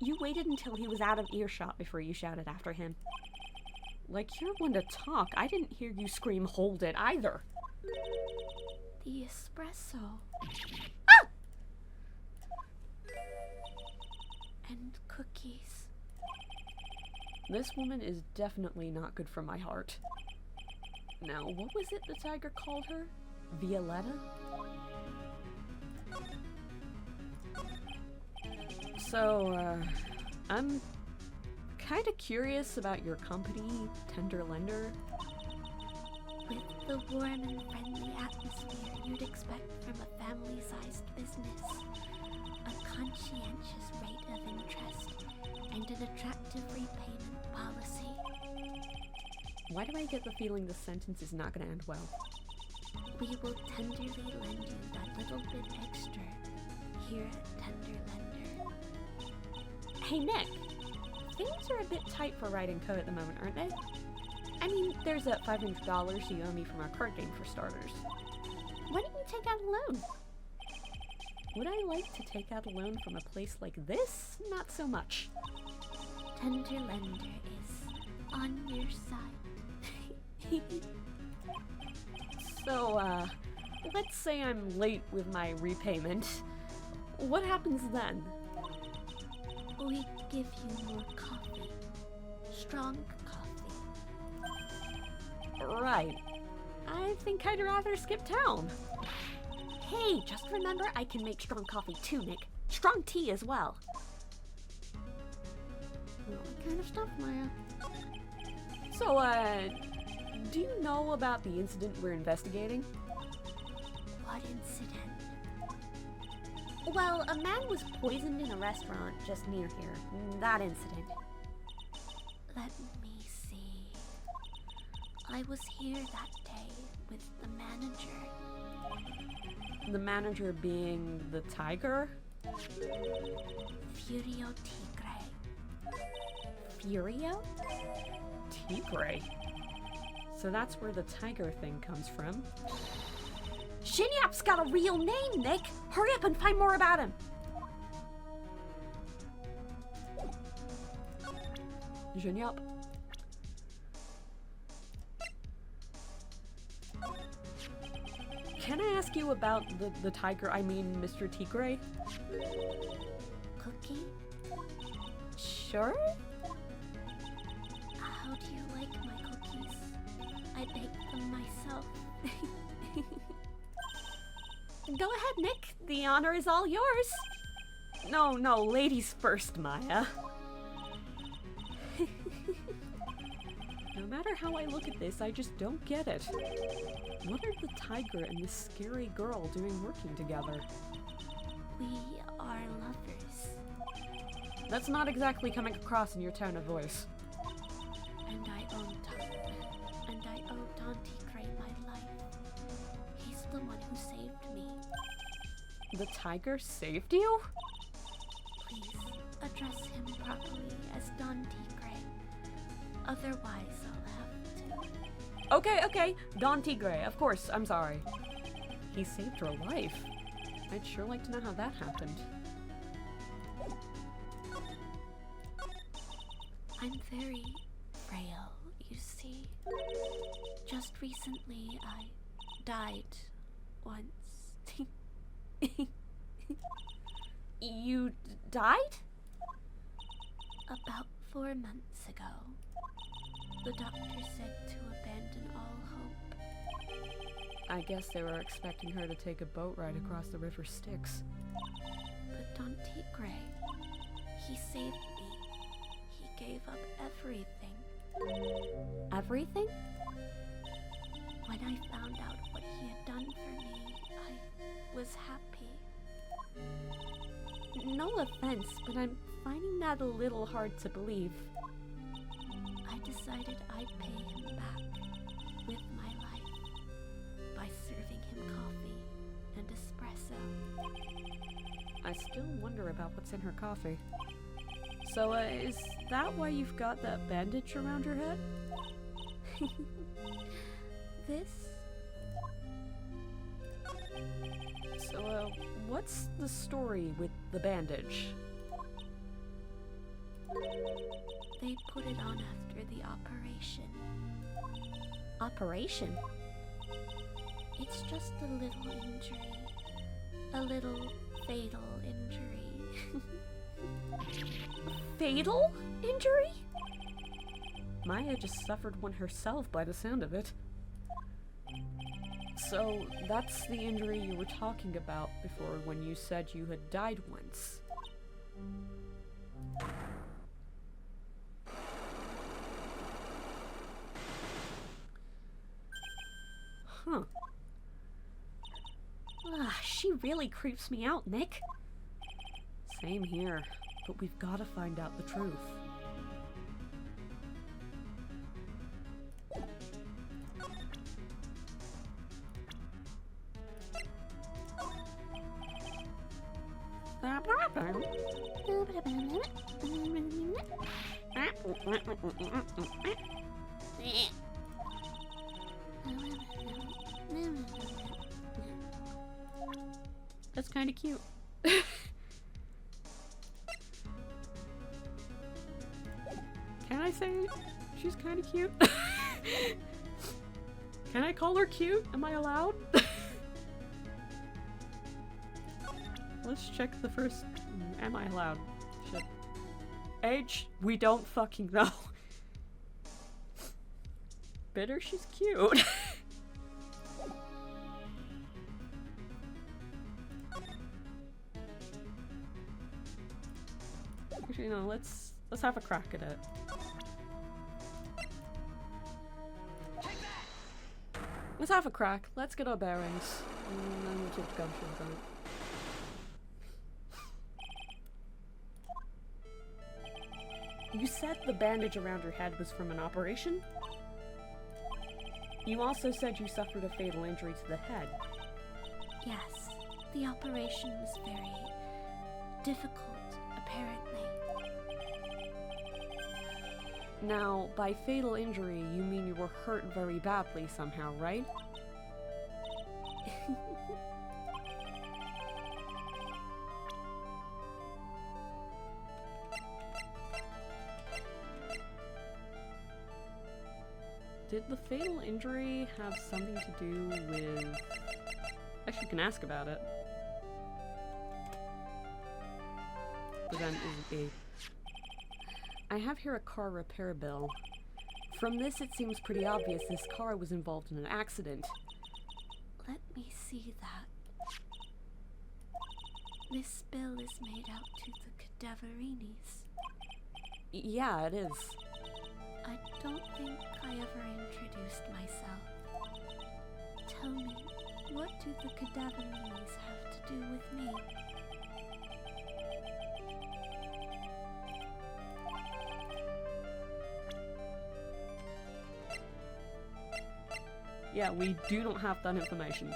You waited until he was out of earshot before you shouted after him. Like you're one to talk. I didn't hear you scream, "Hold it," either. The espresso. and cookies. This woman is definitely not good for my heart. Now, what was it the tiger called her? Violetta? So, I'm kind of curious about your company, Tender Lender. With the warm and friendly atmosphere you'd expect from a family-sized business, a conscientious rate of interest, and an attractive repayment policy. Why do I get the feeling this sentence is not going to end well? We will tenderly lend you that little bit extra here at Tender Lender. Hey, Nick. Things are a bit tight for Wright & Co. at the moment, aren't they? I mean, there's that $500 you owe me from our card game for starters. Why don't you take out a loan? Would I like to take out a loan from a place like this? Not so much. Tender Lender is on your side. So, let's say I'm late with my repayment. What happens then? We give you more coffee. Strong coffee. Right. I think I'd rather skip town. Hey, just remember I can make strong coffee too, Nick. Strong tea as well. What kind of stuff, Maya? So, do you know about the incident we're investigating? What incident? Well, a man was poisoned in a restaurant just near here. That incident. Let me see. I was here that day with the manager. The manager being the tiger? Furio Tigre. Furio? Tigre? So that's where the tiger thing comes from. Shinyap's got a real name, Nick! Hurry up and find more about him! Shinyap. Can I ask you about the tiger, I mean Mr. Tigre? Cookie? Sure? How do you like my cookies? I baked them myself. Go ahead, Nick. The honor is all yours. No, ladies first, Maya. No matter how I look at this, I just don't get it. What are the tiger and this scary girl doing working together? We are lovers. That's not exactly coming across in your tone of voice. And I owe Don Tigre my life. He's the one who saved me. The tiger saved you? Please address him properly as Don Tigre. Otherwise, I'll have to. Okay. Don Tigre, of course, I'm sorry. He saved her life. I'd sure like to know how that happened. I'm very frail, you see. Just recently, I died once. You died? About 4 months ago. The doctor said to abandon all hope. I guess they were expecting her to take a boat ride across the river Styx. But Don Tigre, he saved me. He gave up everything. Everything? When I found out what he had done for me, I was happy. No offense, but I'm finding that a little hard to believe. I decided I'd pay him back with my life by serving him coffee and espresso. I still wonder about what's in her coffee. So, is that why you've got that bandage around your head? This? So, what's the story with the bandage? They put it on after the operation. Operation? It's just a little injury. A little fatal injury. Fatal injury? Maya just suffered one herself by the sound of it. So, that's the injury you were talking about before when you said you had died once. Huh. She really creeps me out, Nick. Same here, but we've got to find out the truth. That's kind of cute. Can I say she's kind of cute? Can I call her cute? Am I allowed? Let's check the first. Am I allowed? Shit. Age? We don't fucking know. Bitter, she's cute. Actually, no, let's have a crack at it. Let's have a crack. Let's get our bearings. And then we'll keep gunshots on it. You said the bandage around her head was from an operation? You also said you suffered a fatal injury to the head. Yes, the operation was very difficult, apparently. Now, by fatal injury, you mean you were hurt very badly somehow, right? Did the fatal injury have something to do with... Actually, you can ask about it. But then is I have here a car repair bill. From this, it seems pretty obvious this car was involved in an accident. Let me see that. This bill is made out to the Cadaverinis. Yeah, it is. I don't think I ever introduced myself. Tell me, what do the Cadaverinis have to do with me? Yeah, we do not have that information.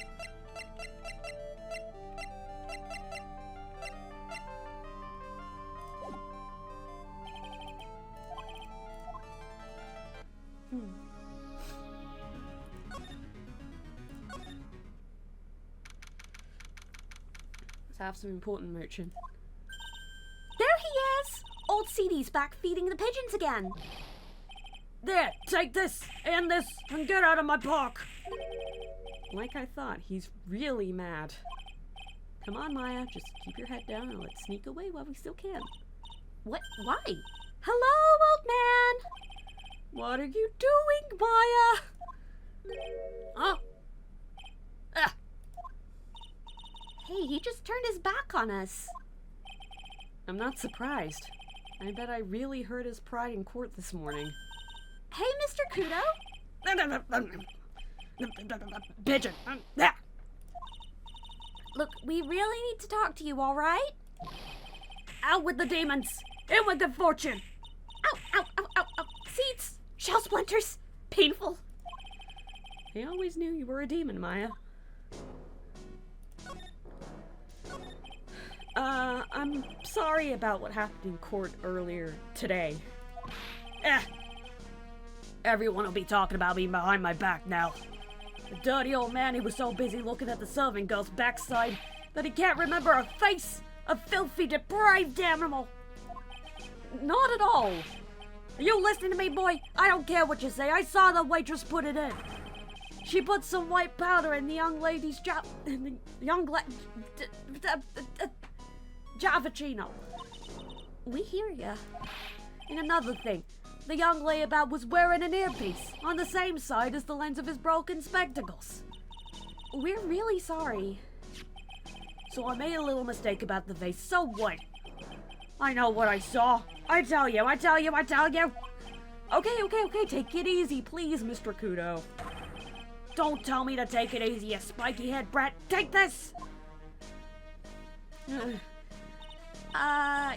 Let's have some important merchant. There he is! Old CD's back feeding the pigeons again. There, take this, and get out of my park! Like I thought, he's really mad. Come on, Maya, just keep your head down and let's sneak away while we still can. What? Why? Hello, old man! What are you doing, Maya? Oh. Hey, he just turned his back on us. I'm not surprised. I bet I really hurt his pride in court this morning. Hey, Mr. Kudo. Pigeon! Look, we really need to talk to you, alright? Out with the demons! In with the fortune! Ow, ow, ow, ow, ow. Seeds! Shell splinters! Painful. I always knew you were a demon, Maya. I'm sorry about what happened in court earlier today. Everyone will be talking about me behind my back now. The dirty old man, he was so busy looking at the servant girl's backside that he can't remember her face. A filthy, deprived animal. Not at all. Are you listening to me, boy? I don't care what you say. I saw the waitress put it in. She put some white powder in the young lady's Javachino. We hear ya. And another thing, the young layabout was wearing an earpiece on the same side as the lens of his broken spectacles. We're really sorry. So I made a little mistake about the vase, so what? I know what I saw. I tell you. Okay, take it easy, please, Mr. Kudo. Don't tell me to take it easy, you spiky head brat. Take this!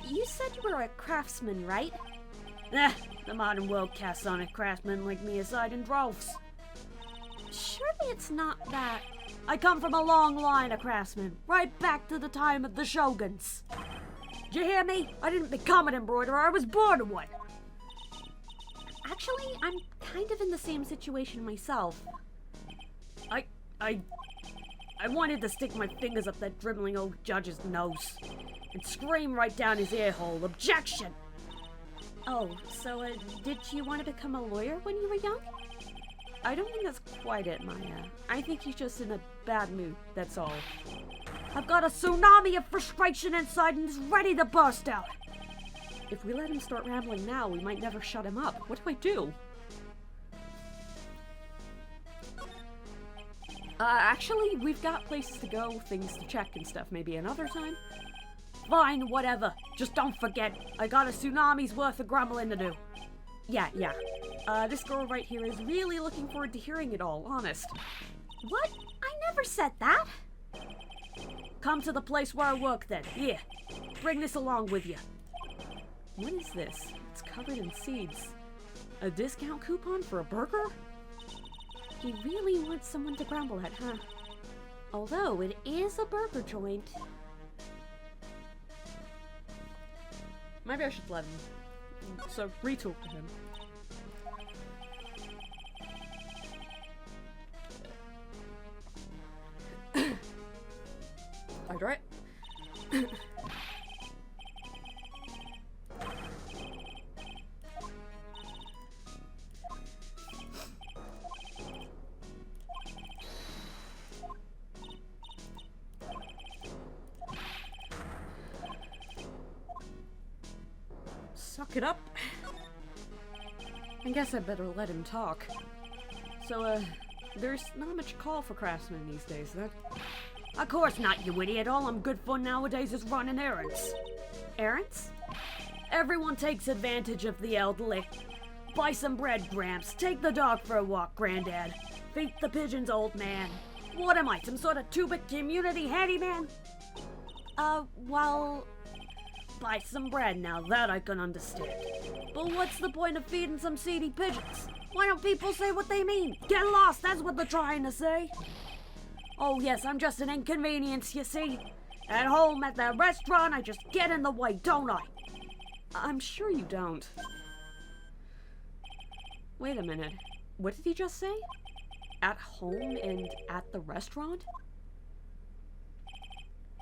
You said you were a craftsman, right? The modern world casts on a craftsman like me aside in droves. Surely it's not that. I come from a long line of craftsmen, right back to the time of the shoguns. Did you hear me? I didn't become an embroiderer, I was born one. Actually, I'm kind of in the same situation myself. I wanted to stick my fingers up that dribbling old judge's nose and scream right down his ear hole, objection! Oh, so, did you want to become a lawyer when you were young? I don't think that's quite it, Maya. I think he's just in a bad mood, that's all. I've got a tsunami of frustration inside and it's ready to burst out. If we let him start rambling now, we might never shut him up. What do I do? Actually, we've got places to go, things to check and stuff. Maybe another time? Fine, whatever. Just don't forget, I got a tsunami's worth of grumbling to do. Yeah. This girl right here is really looking forward to hearing it all, honest. What? I never said that. Come to the place where I work then. Here, bring this along with you. What is this? It's covered in seeds. A discount coupon for a burger? He really wants someone to grumble at, huh? Although it is a burger joint. Maybe I should let him. So, retalk to him. Alright. Suck it up. I guess I better let him talk. So, there's not much call for craftsmen these days, then? Of course not, you idiot. All I'm good for nowadays is running errands. Errands? Everyone takes advantage of the elderly. Buy some bread, Gramps. Take the dog for a walk, Granddad. Feed the pigeons, old man. What am I, some sort of 2-bit community handyman? Well... Buy some bread now, that I can understand. But what's the point of feeding some seedy pigeons? Why don't people say what they mean? Get lost, that's what they're trying to say. Oh yes, I'm just an inconvenience, you see. At home, at the restaurant, I just get in the way, don't I? I'm sure you don't. Wait a minute. What did he just say? At home and at the restaurant?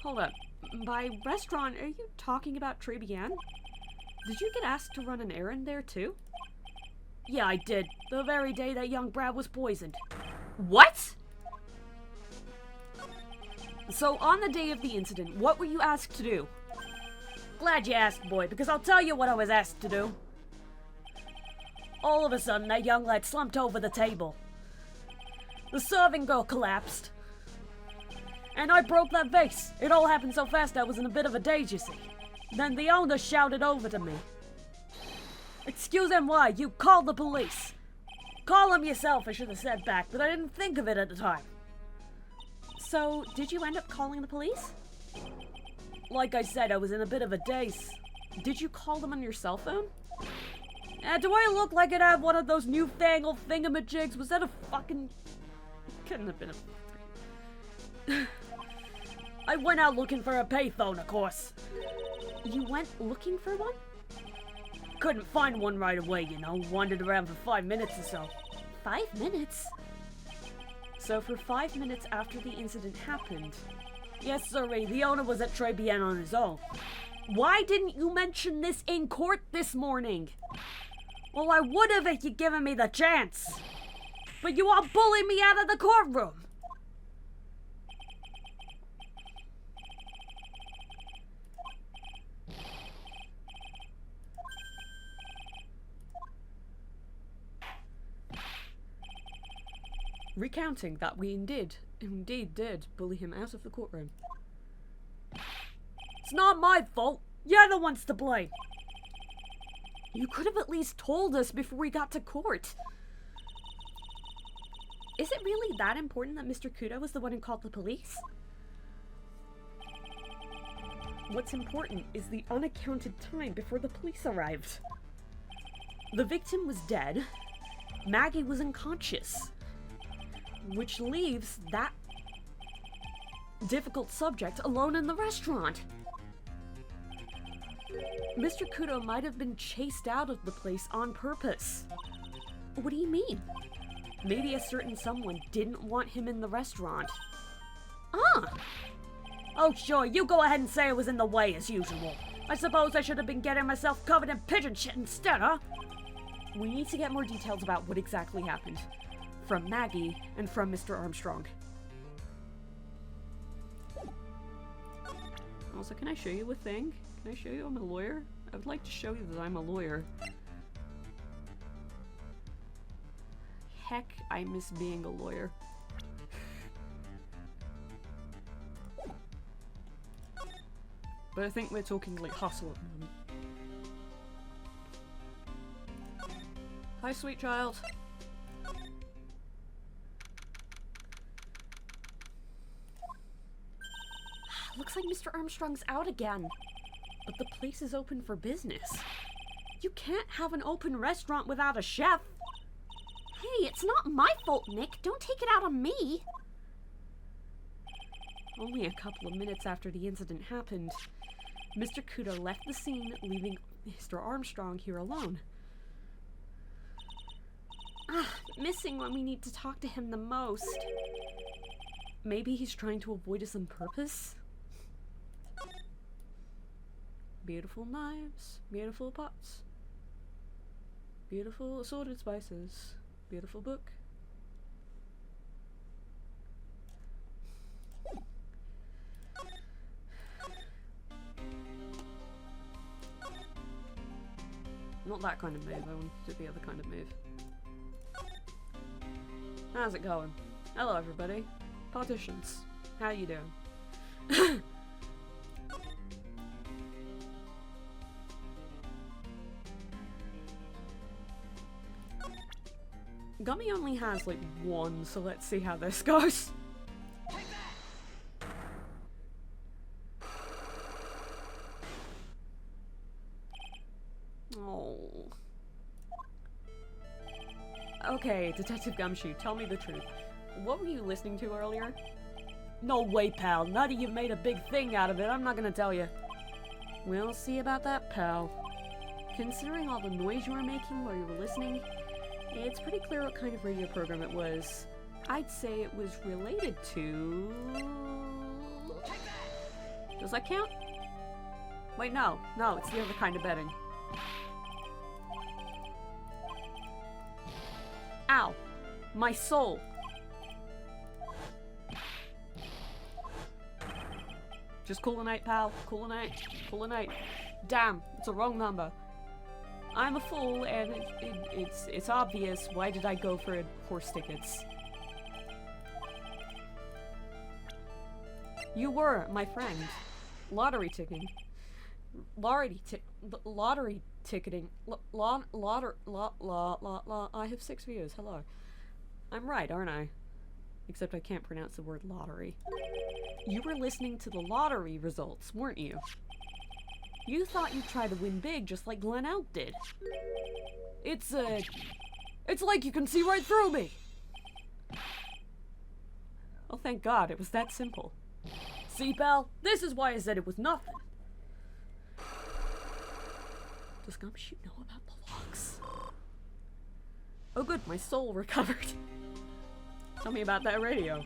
Hold up. By restaurant, are you talking about Tribulations? Did you get asked to run an errand there too? Yeah, I did. The very day that young Brad was poisoned. What? So, on the day of the incident, what were you asked to do? Glad you asked, boy, because I'll tell you what I was asked to do. All of a sudden, that young lad slumped over the table. The serving girl collapsed. And I broke that vase. It all happened so fast I was in a bit of a daze, you see. Then the owner shouted over to me. Excuse NY, you call the police. Call them yourself, I should have said back, but I didn't think of it at the time. So, did you end up calling the police? Like I said, I was in a bit of a daze. Did you call them on your cell phone? Do I look like I'd have one of those newfangled thingamajigs? Was that a fucking... Couldn't have been a... I went out looking for a payphone, of course. You went looking for one? Couldn't find one right away, you know. Wandered around for 5 minutes or so. 5 minutes? So for 5 minutes after the incident happened... Yes, sirree, the owner was at Tribulations on his own. Why didn't you mention this in court this morning? Well, I would have if you'd given me the chance. But you all bullied me out of the courtroom. recounting that we indeed did bully him out of the courtroom. It's not my fault. You're the ones to blame. You could have at least told us before we got to court. Is it really that important that Mr. Kudo was the one who called the police? What's important is the unaccounted time before the police arrived. The victim was dead. Maggie was unconscious. Which leaves that difficult subject alone in the restaurant. Mr. Kudo might have been chased out of the place on purpose. What do you mean? Maybe a certain someone didn't want him in the restaurant. Ah! Oh sure, you go ahead and say I was in the way as usual. I suppose I should have been getting myself covered in pigeon shit instead, huh? We need to get more details about what exactly happened. From Maggie and from Mr. Armstrong. Also, can I show you a thing? Can I show you I'm a lawyer? I would like to show you that I'm a lawyer. Heck, I miss being a lawyer. But I think we're talking like hustle at the moment. Hi, sweet child. Looks like Mr. Armstrong's out again. But the place is open for business. You can't have an open restaurant without a chef. Hey, it's not my fault, Nick. Don't take it out on me. Only a couple of minutes after the incident happened, Mr. Kudo left the scene, leaving Mr. Armstrong here alone. Missing when we need to talk to him the most. Maybe he's trying to avoid us on purpose? Beautiful knives, beautiful pots, beautiful assorted spices, beautiful book. Not that kind of move, I want to do the other kind of move. How's it going? Hello everybody. Partitions. How you doing? Gummy only has like one, so let's see how this goes. Oh. Okay, Detective Gumshoe, tell me the truth. What were you listening to earlier? No way, pal. Now that you've made a big thing out of it, I'm not gonna tell you. We'll see about that, pal. Considering all the noise you were making while you were listening, it's pretty clear what kind of radio program it was. I'd say it was related to... Does that count? Wait, no. No, it's the other kind of betting. Ow! My soul! Just cool a night, pal. Cool a night. Cool a night. Damn, it's a wrong number. I'm a fool, and it's obvious. Why did I go for horse tickets? You were my friend. Lottery ticketing. Lottery ticketing. I have 6 views. Hello. I'm right, aren't I? Except I can't pronounce the word lottery. You were listening to the lottery results, weren't you? You thought you'd try to win big just like Glenn Elk did. It's like you can see right through me! Oh, thank God, it was that simple. See, pal? This is why I said it was nothing. Does Gumshoe know about the locks? Oh good, my soul recovered. Tell me about that radio.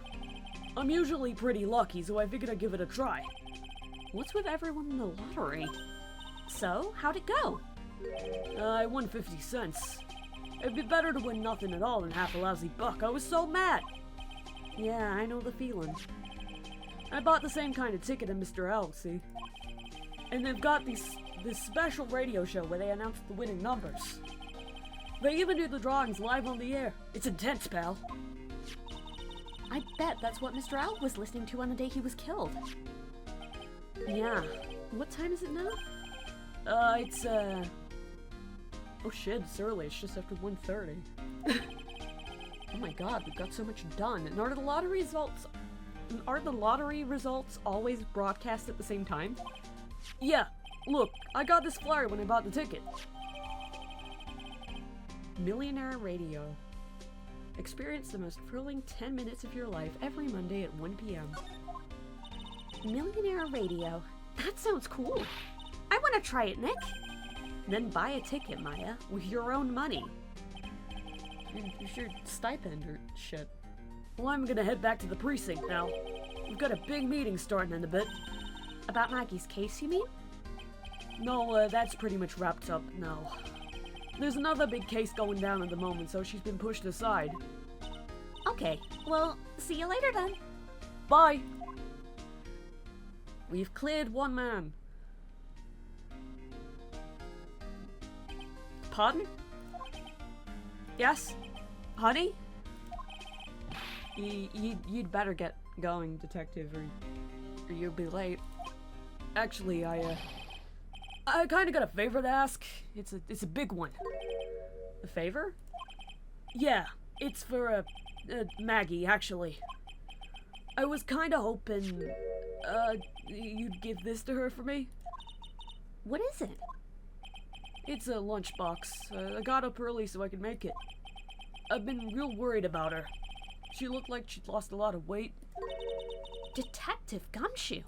I'm usually pretty lucky, so I figured I'd give it a try. What's with everyone in the lottery? So, how'd it go? I won 50 cents. It'd be better to win nothing at all than half a lousy buck. I was so mad. Yeah, I know the feeling. I bought the same kind of ticket as Mr. Elk, see? And they've got this special radio show where they announce the winning numbers. They even do the drawings live on the air. It's intense, pal. I bet that's what Mr. Al was listening to on the day he was killed. Yeah. What time is it now? It's, oh shit, it's early. It's just after 1:30. Oh my god, we've got so much done. And are the lottery results always broadcast at the same time? Yeah. Look, I got this flyer when I bought the ticket. Millionaire Radio. Experience the most thrilling 10 minutes of your life every Monday at 1 p.m. Millionaire Radio. That sounds cool. I want to try it, Nick. Then buy a ticket, Maya, with your own money. Your stipend or shit. Well, I'm gonna head back to the precinct now. We've got a big meeting starting in a bit. About Maggie's case, you mean? No, that's pretty much wrapped up now. There's another big case going down at the moment, so she's been pushed aside. Okay, well, see you later then. Bye! We've cleared one man. Pardon? Yes? Honey? You'd better get going, detective, or you'll be late. Actually, I kinda got a favor to ask. It's a big one. A favor? Yeah, it's for, Maggie, actually. I was kinda hoping, you'd give this to her for me. What is it? It's a lunchbox. I got up early so I could make it. I've been real worried about her. She looked like she'd lost a lot of weight. Detective Gumshoe?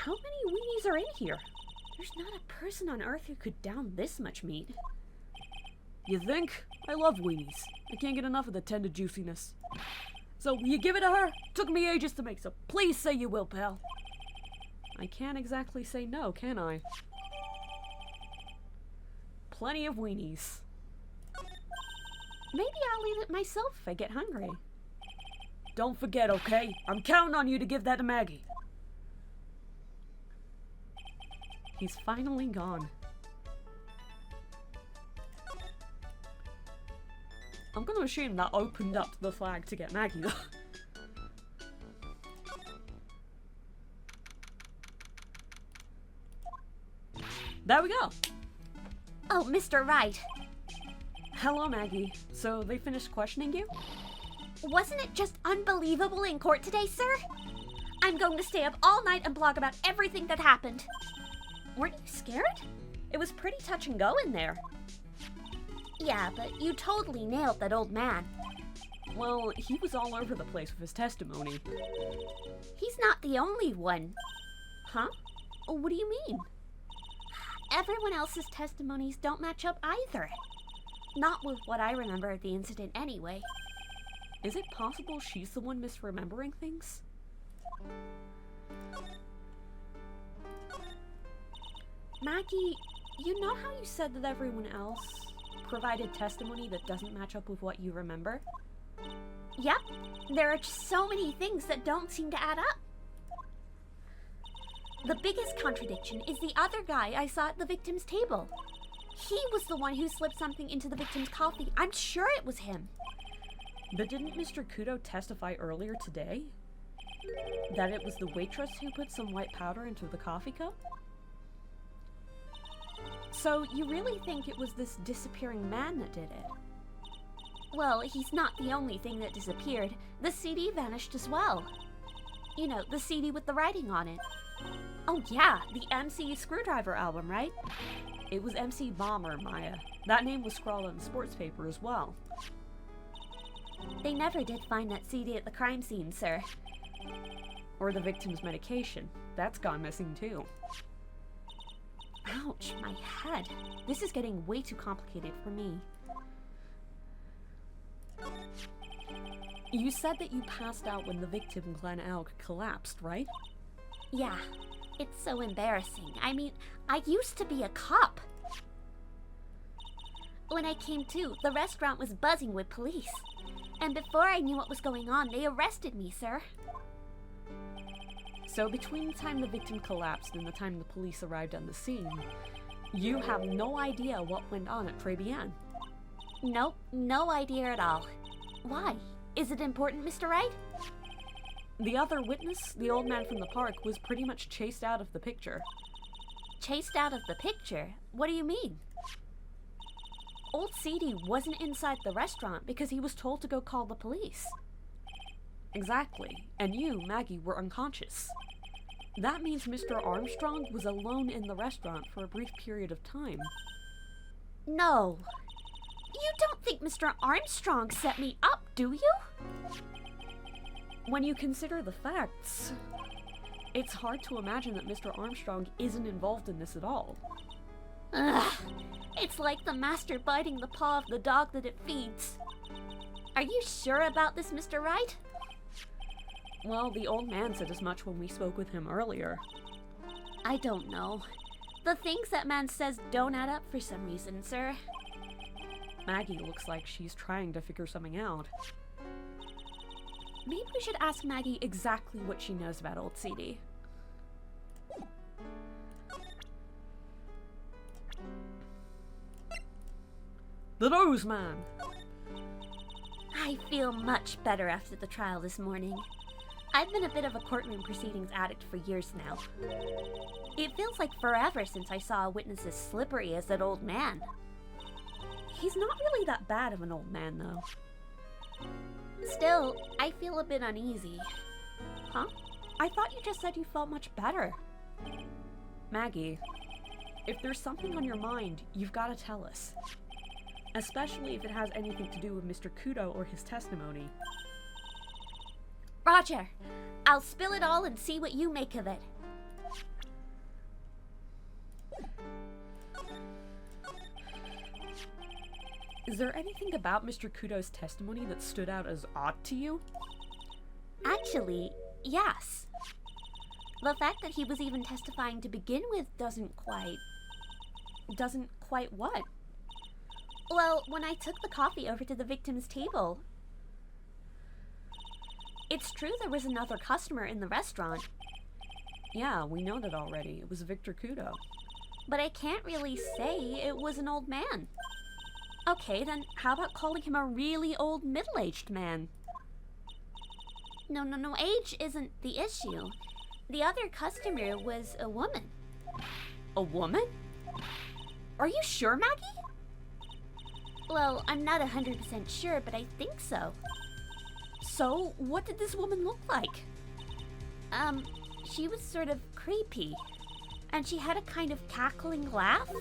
How many weenies are in here? There's not a person on Earth who could down this much meat. You think? I love weenies. I can't get enough of the tender juiciness. So, will you give it to her? Took me ages to make, so please say you will, pal. I can't exactly say no, can I? Plenty of weenies. Maybe I'll eat it myself if I get hungry. Don't forget, okay? I'm counting on you to give that to Maggie. He's finally gone. I'm gonna assume that opened up the flag to get Maggie though. There we go! Oh, Mr. Wright. Hello, Maggie. So, they finished questioning you? Wasn't it just unbelievable in court today, sir? I'm going to stay up all night and blog about everything that happened. Weren't you scared? It was pretty touch and go in there. Yeah, but you totally nailed that old man. Well, he was all over the place with his testimony. He's not the only one. Huh? What do you mean? Everyone else's testimonies don't match up either. Not with what I remember of the incident anyway. Is it possible she's the one misremembering things? Maggie, you know how you said that everyone else provided testimony that doesn't match up with what you remember? Yep. There are just so many things that don't seem to add up. The biggest contradiction is the other guy I saw at the victim's table. He was the one who slipped something into the victim's coffee. I'm sure it was him. But didn't Mr. Kudo testify earlier today that it was the waitress who put some white powder into the coffee cup? So you really think it was this disappearing man that did it? Well, he's not the only thing that disappeared. The CD vanished as well. You know, the CD with the writing on it. Oh yeah, the MC Screwdriver album, right? It was MC Bomber, Maya. That name was scrawled on the sports paper as well. They never did find that CD at the crime scene, sir. Or the victim's medication. That's gone missing too. Ouch, my head. This is getting way too complicated for me. You said that you passed out when the victim, Glenn Elk, collapsed, right? Yeah, it's so embarrassing. I mean, I used to be a cop. When I came to, the restaurant was buzzing with police. And before I knew what was going on, they arrested me, sir. So between the time the victim collapsed and the time the police arrived on the scene, you have no idea what went on at Tribulations. Nope, no idea at all. Why? Is it important, Mr. Wright? The other witness, the old man from the park, was pretty much chased out of the picture. Chased out of the picture? What do you mean? Old CD wasn't inside the restaurant because he was told to go call the police. Exactly. And you, Maggie, were unconscious. That means Mr. Armstrong was alone in the restaurant for a brief period of time. No. You don't think Mr. Armstrong set me up, do you? When you consider the facts, it's hard to imagine that Mr. Armstrong isn't involved in this at all. Ugh. It's like the master biting the paw of the dog that it feeds. Are you sure about this, Mr. Wright? Well, the old man said as much when we spoke with him earlier. I don't know. The things that man says don't add up for some reason, sir. Maggie looks like she's trying to figure something out. Maybe we should ask Maggie exactly what she knows about old CD. The nose man! I feel much better after the trial this morning. I've been a bit of a courtroom proceedings addict for years now. It feels like forever since I saw a witness as slippery as that old man. He's not really that bad of an old man, though. Still, I feel a bit uneasy. Huh? I thought you just said you felt much better. Maggie, if there's something on your mind, you've got to tell us. Especially if it has anything to do with Mr. Kudo or his testimony. Roger! I'll spill it all and see what you make of it. Is there anything about Mr. Kudo's testimony that stood out as odd to you? Actually, yes. The fact that he was even testifying to begin with doesn't quite what? Well, when I took the coffee over to the victim's table, it's true there was another customer in the restaurant. Yeah, we know that already. It was Victor Kudo. But I can't really say it was an old man. Okay, then how about calling him a really old middle-aged man? No, age isn't the issue. The other customer was a woman. A woman? Are you sure, Maggie? Well, I'm not 100% sure, but I think so. So, what did this woman look like? She was sort of creepy. And she had a kind of cackling laugh.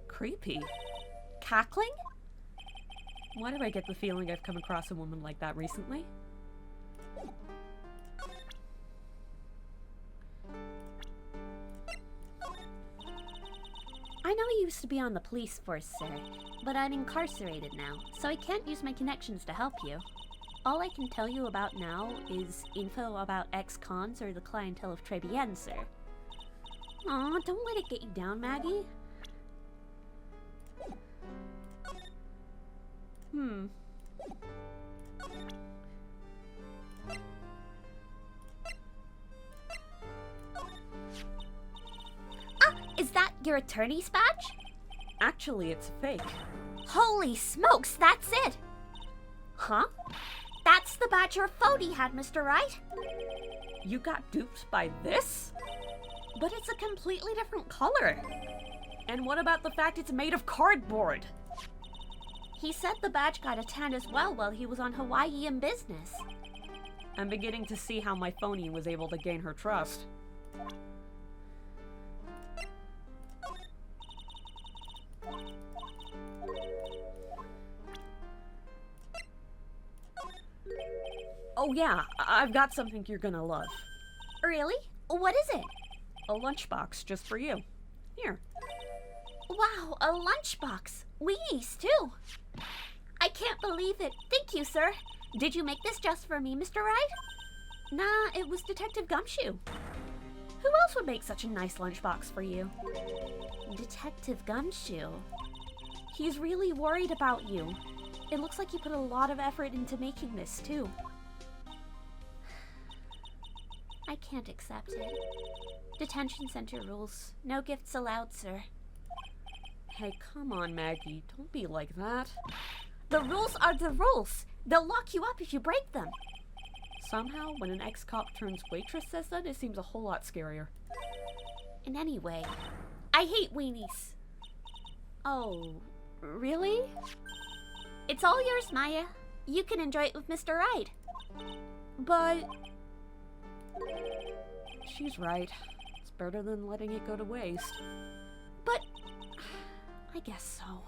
Creepy? Cackling? Why do I get the feeling I've come across a woman like that recently? I know I used to be on the police force, sir, but I'm incarcerated now, so I can't use my connections to help you. All I can tell you about now is info about ex-cons or the clientele of Tribulations, sir. Aw, don't let it get you down, Maggie. Is that your attorney's badge? Actually, it's fake. Holy smokes, that's it! Huh? That's the badge your phony had, Mr. Wright. You got duped by this? But it's a completely different color. And what about the fact it's made of cardboard? He said the badge got a tan as well while he was on Hawaii in business. I'm beginning to see how my phony was able to gain her trust. Oh yeah, I've got something you're gonna love. Really? What is it? A lunchbox just for you. Here. Wow, a lunchbox. Weenies, too. I can't believe it. Thank you, sir. Did you make this just for me, Mr. Wright? Nah, it was Detective Gumshoe. Who else would make such a nice lunchbox for you? Detective Gumshoe. He's really worried about you. It looks like he put a lot of effort into making this, too. I can't accept it. Detention center rules. No gifts allowed, sir. Hey, come on, Maggie. Don't be like that. The rules are the rules. They'll lock you up if you break them. Somehow, when an ex-cop turns waitress says that, it seems a whole lot scarier. And anyway, I hate weenies. Oh, really? It's all yours, Maya. You can enjoy it with Mr. Wright. But... she's right. It's better than letting it go to waste. But... I guess so.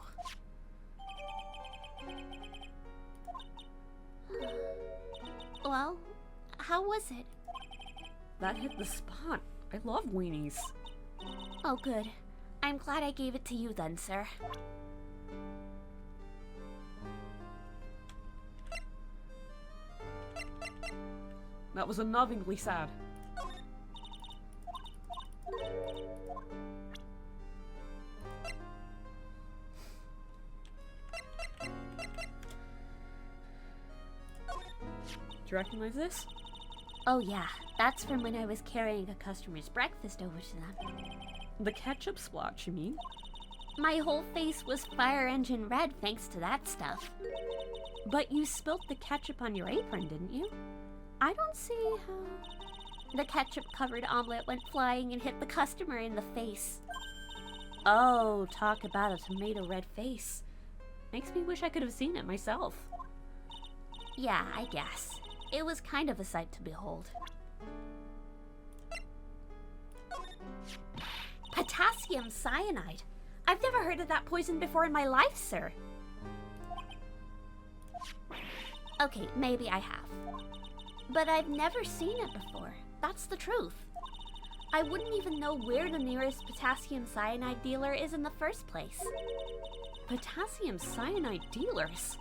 Well, how was it? That hit the spot. I love weenies. Oh, good. I'm glad I gave it to you then, sir. That was unnervingly sad. Do you recognize this? Oh yeah, that's from when I was carrying a customer's breakfast over to them. The ketchup splotch, you mean? My whole face was fire engine red thanks to that stuff. But you spilt the ketchup on your apron, didn't you? I don't see how... The ketchup-covered omelet went flying and hit the customer in the face. Oh, talk about a tomato red face. Makes me wish I could have seen it myself. Yeah, I guess. It was kind of a sight to behold. Potassium cyanide. I've never heard of that poison before in my life, sir. Okay, maybe I have. But I've never seen it before. That's the truth. I wouldn't even know where the nearest potassium cyanide dealer is in the first place. Potassium cyanide dealers?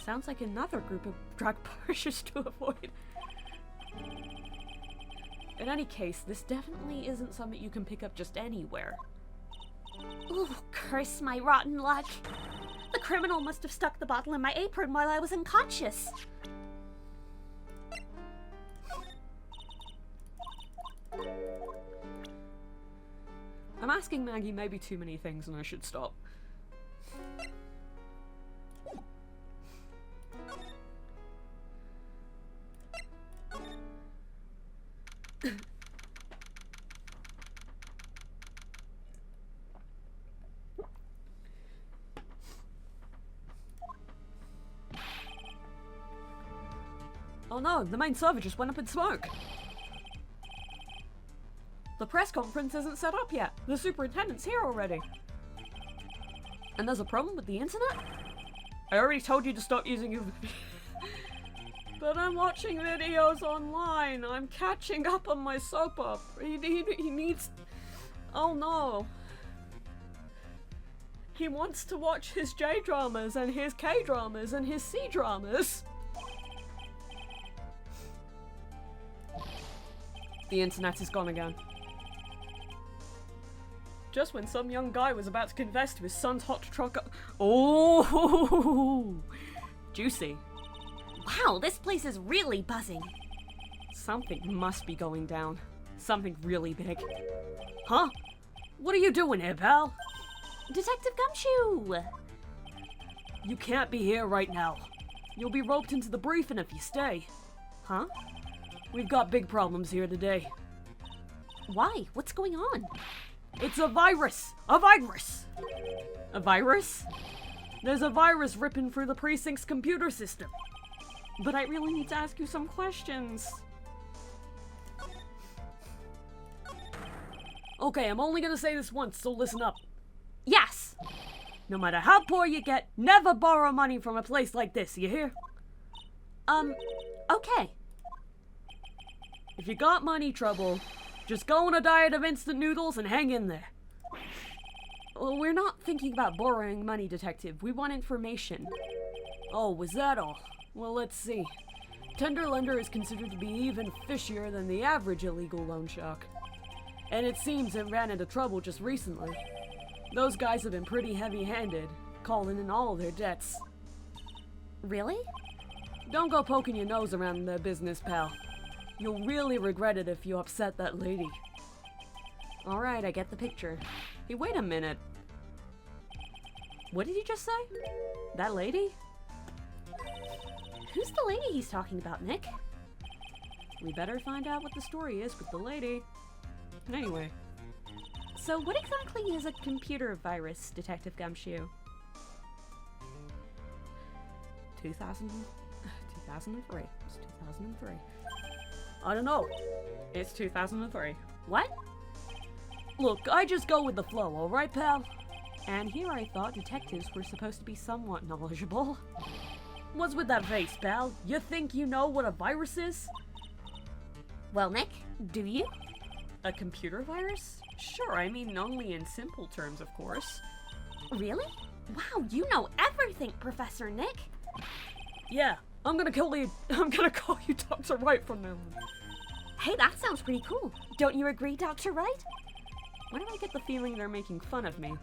Sounds like another group of drug pushers to avoid. In any case, this definitely isn't something you can pick up just anywhere. Ooh, curse my rotten luck. The criminal must have stuck the bottle in my apron while I was unconscious. I'm asking Maggie maybe too many things and I should stop. Oh no, the main server just went up in smoke. The press conference isn't set up yet. The superintendent's here already. And there's a problem with the internet? I already told you to stop using your... But I'm watching videos online. I'm catching up on my soap opera. He needs... Oh no. He wants to watch his J-dramas and his K-dramas and his C-dramas. The internet is gone again. Just when some young guy was about to confess to his son's hot truck. Oh, juicy. Wow, this place is really buzzing. Something must be going down. Something really big. Huh? What are you doing here, pal? Detective Gumshoe! You can't be here right now. You'll be roped into the briefing if you stay. Huh? We've got big problems here today. Why? What's going on? It's a virus! A virus! A virus? There's a virus ripping through the precinct's computer system. But I really need to ask you some questions. Okay, I'm only gonna say this once, so listen up. Yes! No matter how poor you get, never borrow money from a place like this, you hear? Okay. If you got money trouble, just go on a diet of instant noodles and hang in there. Well, we're not thinking about borrowing money, Detective. We want information. Oh, was that all? Well, let's see. Tender lender is considered to be even fishier than the average illegal loan shark. And it seems it ran into trouble just recently. Those guys have been pretty heavy-handed, calling in all their debts. Really? Don't go poking your nose around their business, pal. You'll really regret it if you upset that lady. Alright, I get the picture. Hey, wait a minute. What did you just say? That lady? Who's the lady he's talking about, Nick? We better find out what the story is with the lady. Anyway. So what exactly is a computer virus, Detective Gumshoe? 2003. It's 2003. I don't know. It's 2003. What? Look, I just go with the flow, alright, pal? And here I thought detectives were supposed to be somewhat knowledgeable. What's with that face, pal? You think you know what a virus is? Well, Nick, do you? A computer virus? Sure, I mean only in simple terms, of course. Really? Wow, you know everything, Professor Nick. Yeah, I'm gonna call you Dr. Wright from now on. Hey, that sounds pretty cool. Don't you agree, Dr. Wright? Why do I get the feeling they're making fun of me?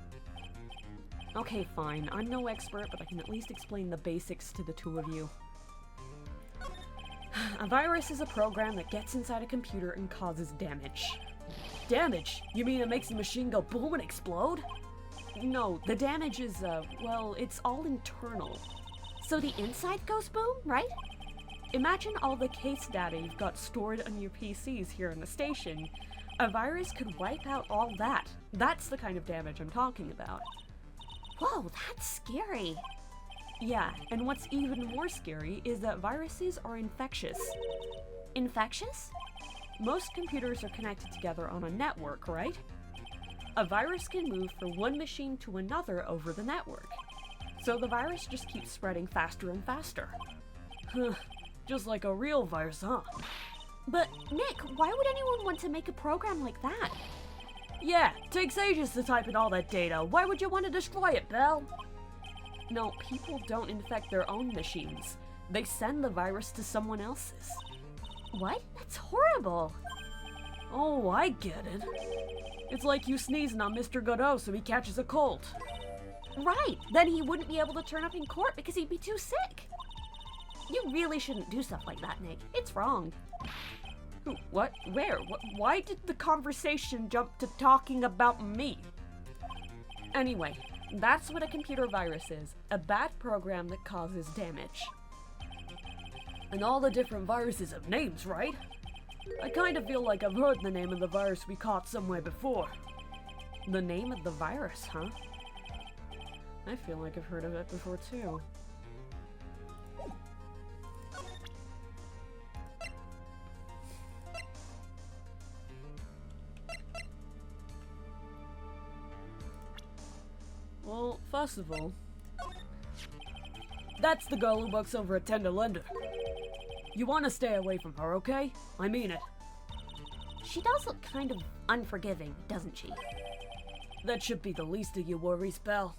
Okay, fine. I'm no expert, but I can at least explain the basics to the two of you. A virus is a program that gets inside a computer and causes damage. Damage? You mean it makes the machine go boom and explode? No, the damage is, well, it's all internal. So the inside goes boom, right? Imagine all the case data you've got stored on your PCs here in the station. A virus could wipe out all that. That's the kind of damage I'm talking about. Whoa, that's scary. Yeah, and what's even more scary is that viruses are infectious. Infectious? Most computers are connected together on a network, right? A virus can move from one machine to another over the network. So the virus just keeps spreading faster and faster. Just like a real virus, huh? But, Nick, why would anyone want to make a program like that? Yeah, takes ages to type in all that data. Why would you want to destroy it, Belle? No, people don't infect their own machines. They send the virus to someone else's. What? That's horrible. Oh, I get it. It's like you sneezing on Mr. Godot so he catches a cold. Right, then he wouldn't be able to turn up in court because he'd be too sick. You really shouldn't do stuff like that, Nick. It's wrong. Who? What? Where? Why did the conversation jump to talking about me? Anyway, that's what a computer virus is. A bad program that causes damage. And all the different viruses have names, right? I kind of feel like I've heard the name of the virus we caught somewhere before. The name of the virus, huh? I feel like I've heard of it before too. Well, first of all, that's the girl who works over at Tender Lender. You want to stay away from her, okay? I mean it. She does look kind of unforgiving, doesn't she? That should be the least of your worries, pal.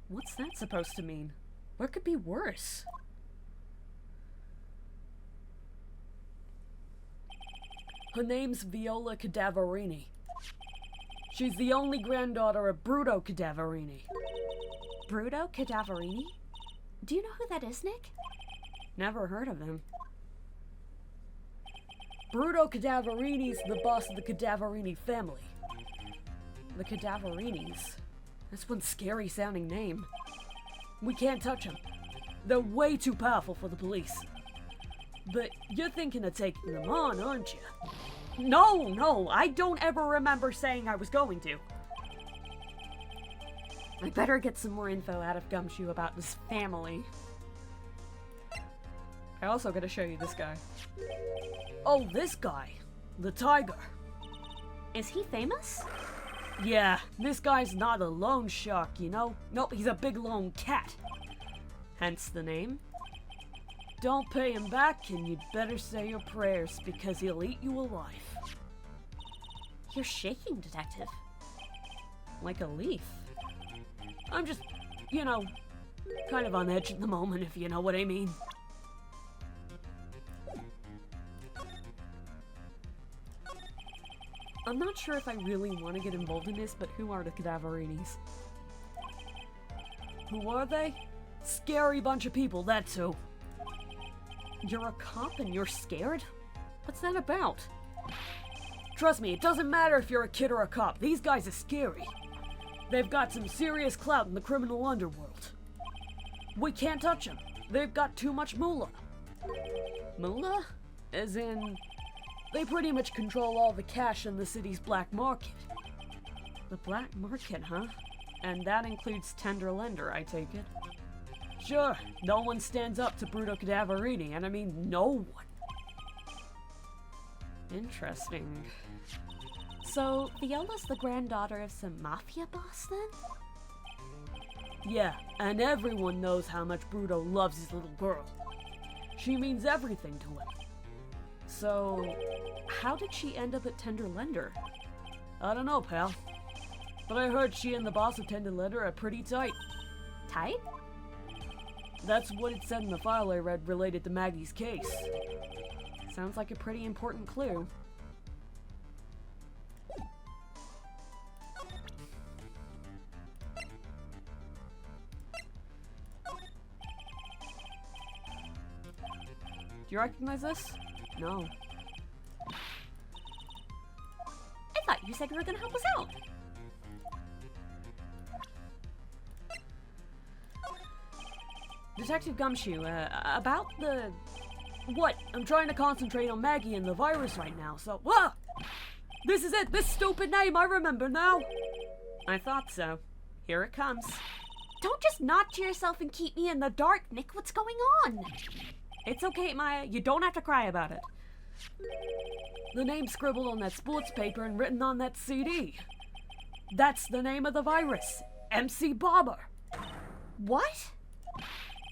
What's that supposed to mean? What could be worse? Her name's Viola Cadaverini. She's the only granddaughter of Bruto Cadaverini. Bruto Cadaverini? Do you know who that is, Nick? Never heard of him. Bruto Cadaverini's the boss of the Cadaverini family. The Cadaverinis? That's one scary sounding name. We can't touch them. They're way too powerful for the police. But you're thinking of taking them on, aren't you? No, I don't ever remember saying I was going to. I better get some more info out of Gumshoe about this family. I also gotta show you this guy. Oh, this guy. The tiger. Is he famous? Yeah, this guy's not a loan shark, you know? Nope, he's a big lone cat. Hence the name. Don't pay him back, and you'd better say your prayers, because he'll eat you alive. You're shaking, Detective. Like a leaf. I'm just, you know, kind of on edge at the moment, if you know what I mean. I'm not sure if I really want to get involved in this, but who are the Cadaverinis? Who are they? Scary bunch of people, that's who. You're a cop and you're scared? What's that about? Trust me, it doesn't matter if you're a kid or a cop. These guys are scary. They've got some serious clout in the criminal underworld. We can't touch them. they've got too much moolah. Moolah? As in, they pretty much control all the cash in the city's black market. The black market, huh? And that includes tender lender, I take it? Sure, no one stands up to Bruto Cadaverini, and I mean no one. Interesting. So, Viola's the granddaughter of some mafia boss then? Yeah, and everyone knows how much Bruto loves his little girl. She means everything to him. So, how did she end up at Tender Lender? I don't know, pal. But I heard she and the boss of Tender Lender are pretty tight. Tight? That's what it said in the file I read related to Maggie's case. Sounds like a pretty important clue. Do you recognize this? No. I thought you said you were gonna help us out. Detective Gumshoe, about the... What? I'm trying to concentrate on Maggie and the virus right now, so... Whoa! This is it! This stupid name, I remember now! I thought so. Here it comes. Don't just nod to yourself and keep me in the dark, Nick. What's going on? It's okay, Maya. You don't have to cry about it. The name scribbled on that sports paper and written on that CD. That's the name of the virus. MC Barber. What?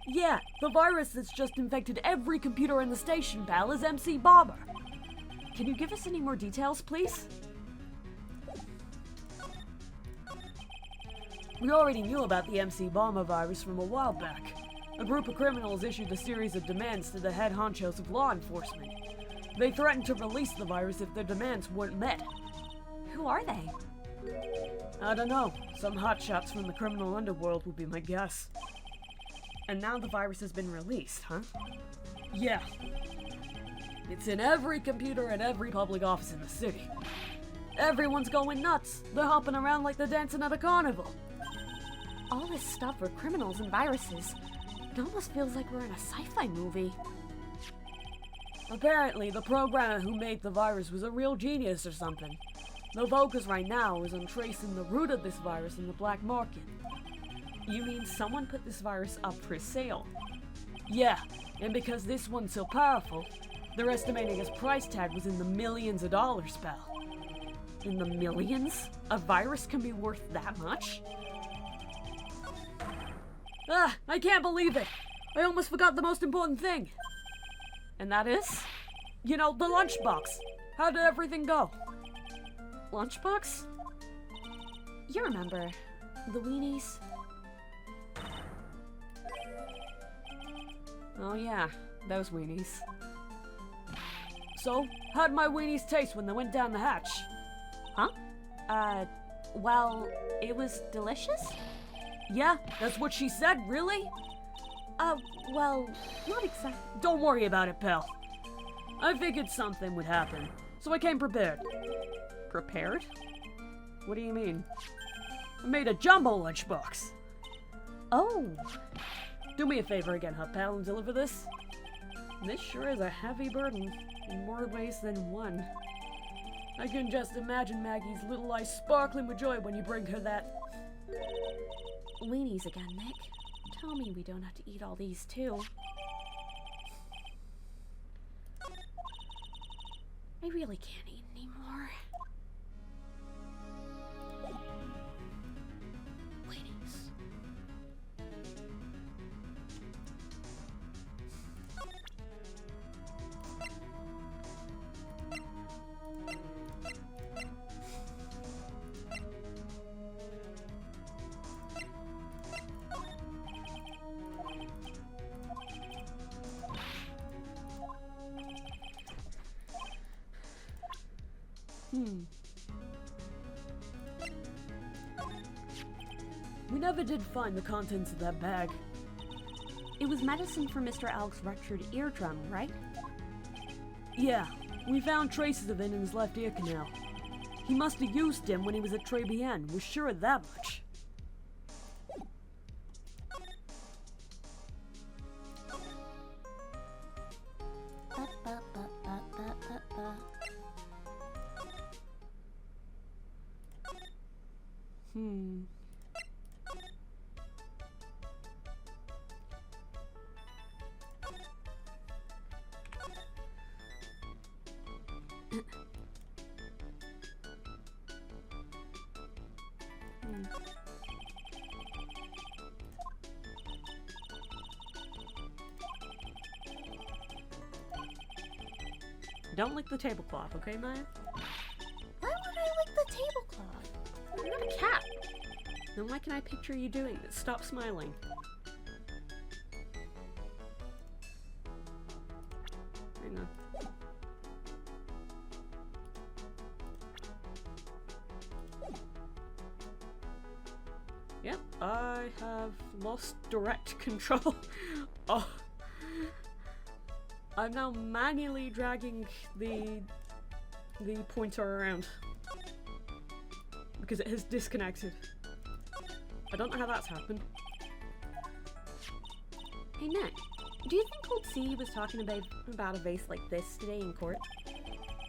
Yeah, the virus that's just infected every computer in the station, pal, is MC Barber. Can you give us any more details, please? We already knew about the MC Bomber virus from a while back. A group of criminals issued a series of demands to the head honchos of law enforcement. They threatened to release the virus if their demands weren't met. Who are they? I don't know. Some hotshots from the criminal underworld would be my guess. And now the virus has been released, huh? Yeah. It's in every computer and every public office in the city. Everyone's going nuts. They're hopping around like they're dancing at a carnival. All this stuff for criminals and viruses. It almost feels like we're in a sci-fi movie. Apparently, the programmer who made the virus was a real genius or something. The focus right now is on tracing the root of this virus in the black market. You mean someone put this virus up for sale? Yeah, and because this one's so powerful, they're estimating its price tag was in the millions of dollars, pal. In the millions? A virus can be worth that much? Ah, I can't believe it! I almost forgot the most important thing. And that is? You know, the lunchbox. How did everything go? Lunchbox? You remember. The weenies. Oh yeah, those weenies. So, how'd my weenies taste when they went down the hatch? Huh? Well, it was delicious? Yeah, that's what she said, really? Well, not exactly. Don't worry about it, pal. I figured something would happen, so I came prepared. Prepared? What do you mean? I made a jumbo lunchbox. Oh. Do me a favor again, huh, pal, and deliver this? This sure is a heavy burden, in more ways than one. I can just imagine Maggie's little eyes sparkling with joy when you bring her that. Weenies again, Nick. Tell me we don't have to eat all these, too. I really can't eat anymore. Weenies. We never did find the contents of that bag. It was medicine for Mr. Alex's ruptured eardrum, right? Yeah, we found traces of it in his left ear canal. He must have used him when he was at Tribulations, we're sure of that much. Don't lick the tablecloth, okay, Maya? Why would I lick the tablecloth? I'm not a cat. Then why can I picture you doing this? Stop smiling. Hang on. Yep, I have lost direct control. Oh. I'm now manually dragging the pointer around because it has disconnected. I don't know how that's happened. Hey, Nick, do you think Old C was talking about a vase like this today in court?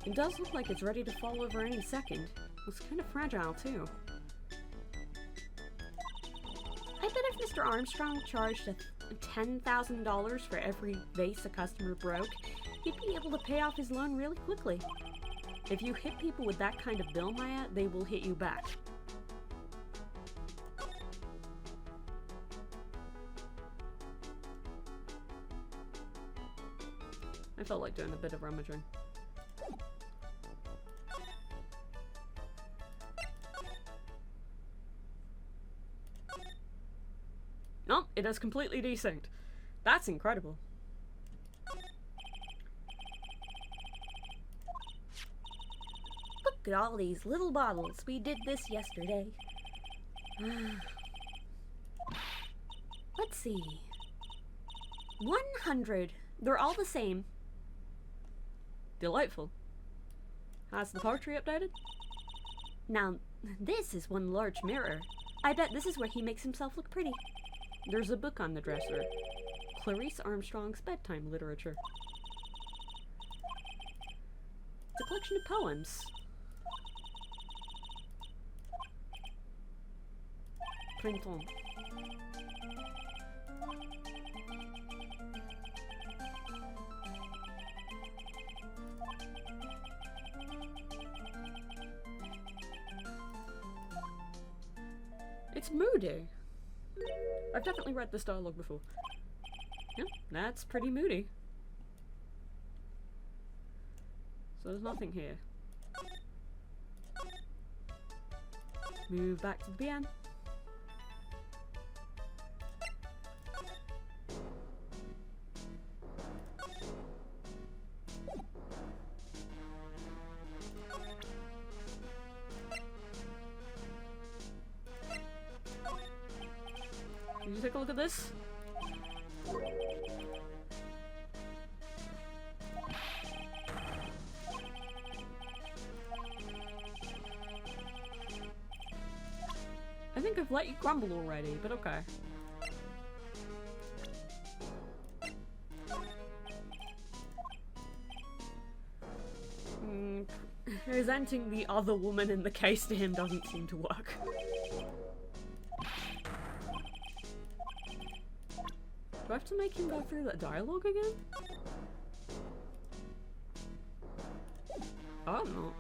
It does look like it's ready to fall over any second. It's kind of fragile, too. I bet if Mr. Armstrong charged $10,000 for every vase a customer broke, he'd be able to pay off his loan really quickly. If you hit people with that kind of bill, Maya, they will hit you back. I felt like doing a bit of rummaging. Nope, it is completely desynced. That's incredible. Look at all these little bottles. We did this yesterday. Let's see. 100. They're all the same. Delightful. Has the poetry updated? Now, this is one large mirror. I bet this is where he makes himself look pretty. There's a book on the dresser. Clarice Armstrong's bedtime literature. It's a collection of poems. Printemps. It's moody. I've definitely read this dialogue before. Yep, that's pretty moody. So there's nothing here. Move back to the BN. Did you take a look at this? I think I've let you grumble already, but okay. Presenting the other woman in the case to him doesn't seem to work. Do I have to make him go through that dialogue again? Oh, no.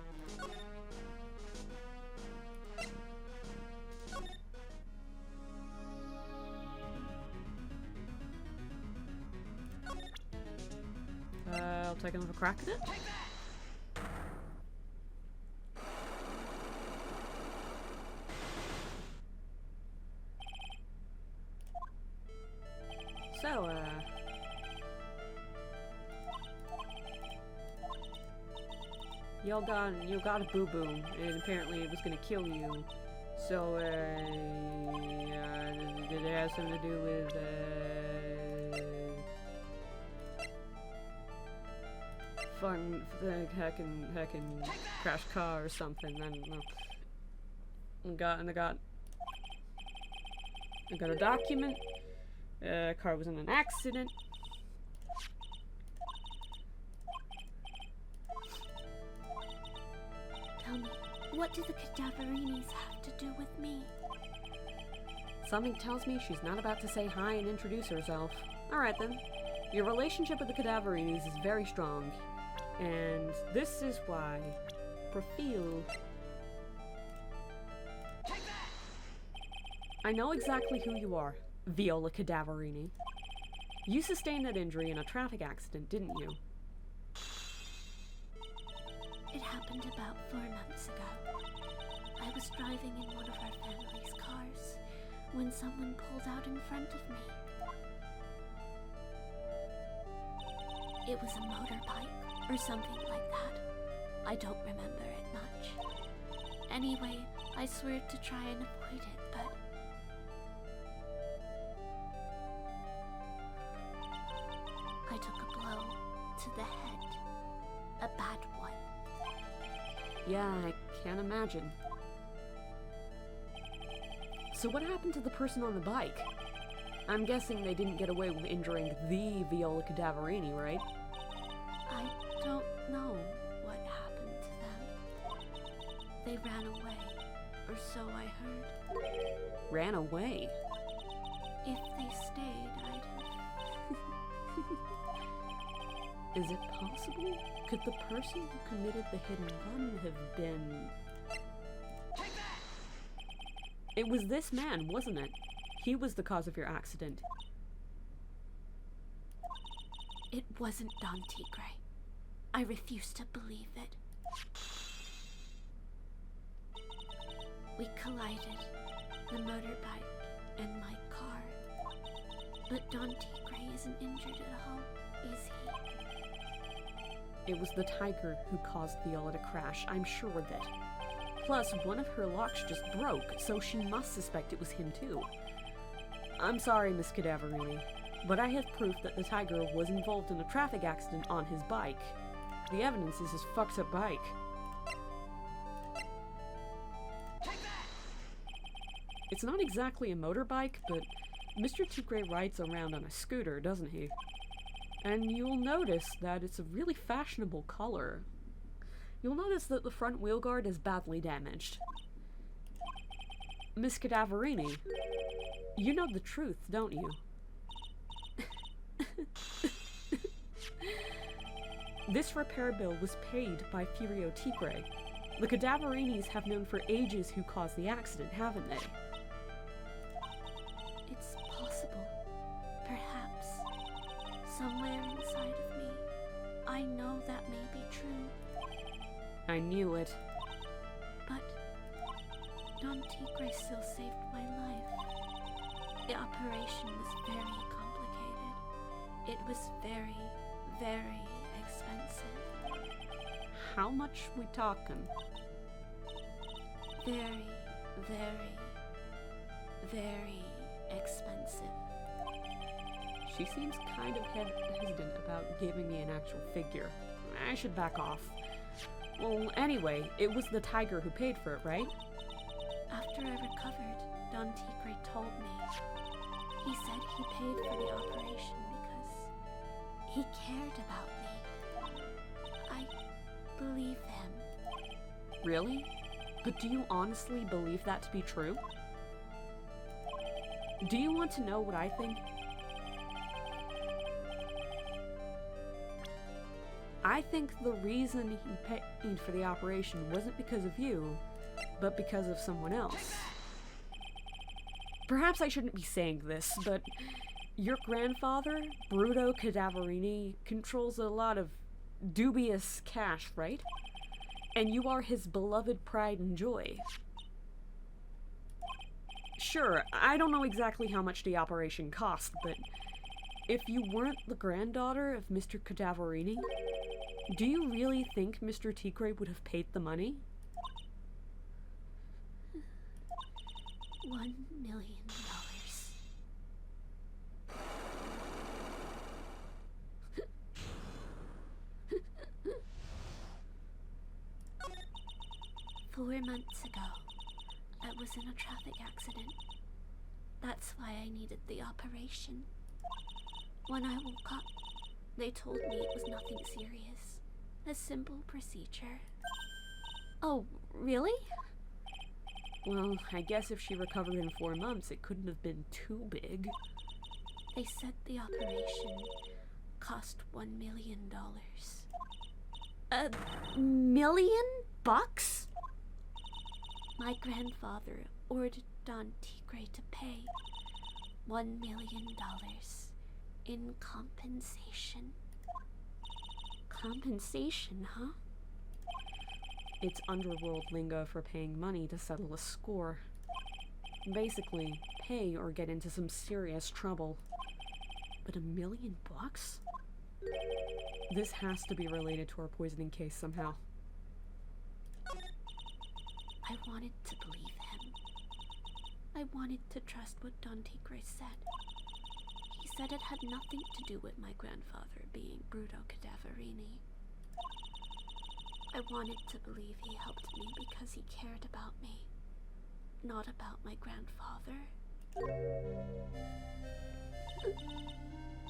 I'll take another crack at it. So, you got a boo-boo, and apparently it was gonna kill you. So, did it have something to do with, hacking crash car or something? I don't know. I got a document. Car was in an accident. Tell me, what do the Cadaverinis have to do with me? Something tells me she's not about to say hi and introduce herself. Alright then. Your relationship with the Cadaverinis is very strong. And this is why. Profile. I know exactly who you are, Viola Cadaverini. You sustained that injury in a traffic accident, didn't you? It happened about 4 months ago. I was driving in one of our family's cars when someone pulled out in front of me. It was a motorbike or something like that. I don't remember it much. Anyway, I swear to try and avoid it, but I took a blow to the head. A bad one. Yeah, I can't imagine. So what happened to the person on the bike? I'm guessing they didn't get away with injuring the Viola Cadaverini, right? I don't know what happened to them. They ran away, or so I heard. Ran away? If they stayed, I'd have... Is it possible? Could the person who committed the hit and run have been... It was this man, wasn't it? He was the cause of your accident. It wasn't Don Tigre. I refuse to believe it. We collided, the motorbike and my car. But Don Tigre isn't injured at all, is he? It was the tiger who caused Viola to crash, I'm sure of it. Plus, one of her locks just broke, so she must suspect it was him too. I'm sorry, Miss Cadaverini, but I have proof that the tiger was involved in a traffic accident on his bike. The evidence is his fucked up bike. It's not exactly a motorbike, but Mr. Tigre rides around on a scooter, doesn't he? And you'll notice that it's a really fashionable color. You'll notice that the front wheel guard is badly damaged. Miss Cadaverini, you know the truth, don't you? This repair bill was paid by Furio Tigre. The Cadaverinis have known for ages who caused the accident, haven't they? It's possible. Perhaps. Somewhere inside of me, I know that may be true. I knew it. But Don Tigre still saved my life. The operation was very complicated. It was very, very expensive. How much we talking? Very, very, very expensive. She seems kind of hesitant about giving me an actual figure. I should back off. Well, anyway, it was the tiger who paid for it, right? After I recovered, Don Tigre told me. He said he paid for the operation because he cared about me. I believe him. Really? But do you honestly believe that to be true? Do you want to know what I think? I think the reason he paid for the operation wasn't because of you, but because of someone else. Perhaps I shouldn't be saying this, but your grandfather, Bruto Cadaverini, controls a lot of dubious cash, right? And you are his beloved pride and joy. Sure, I don't know exactly how much the operation cost, but if you weren't the granddaughter of Mr. Cadaverini, do you really think Mr. Tigre would have paid the money? $1 million. Four months ago, I was in a traffic accident. That's why I needed the operation. When I woke up, they told me it was nothing serious. A simple procedure. Oh, really? Well, I guess if she recovered in 4 months, it couldn't have been too big. They said the operation cost $1 million. $1 million? My grandfather ordered Don Tigre to pay $1 million in compensation. Compensation, huh? It's underworld lingo for paying money to settle a score. Basically, pay or get into some serious trouble. But $1 million bucks? This has to be related to our poisoning case somehow. I wanted to believe him. I wanted to trust what Don Tigre said. He said it had nothing to do with my grandfather being Bruto Cadaverini. I wanted to believe he helped me because he cared about me, not about my grandfather.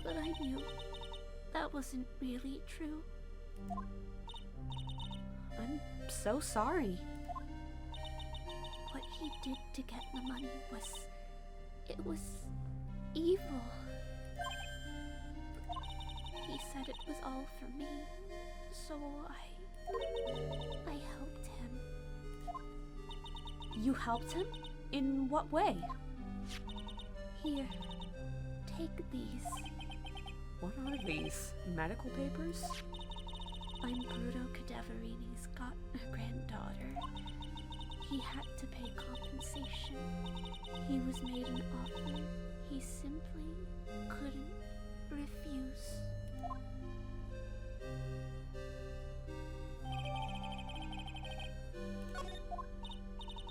But I knew that wasn't really true. I'm so sorry. What he did to get the money it was evil. He said it was all for me, so I helped him. You helped him? In what way? Here, take these. What are these? Medical papers? I'm Bruto Cadaverini's granddaughter. He had to pay compensation. He was made an offer he simply couldn't refuse.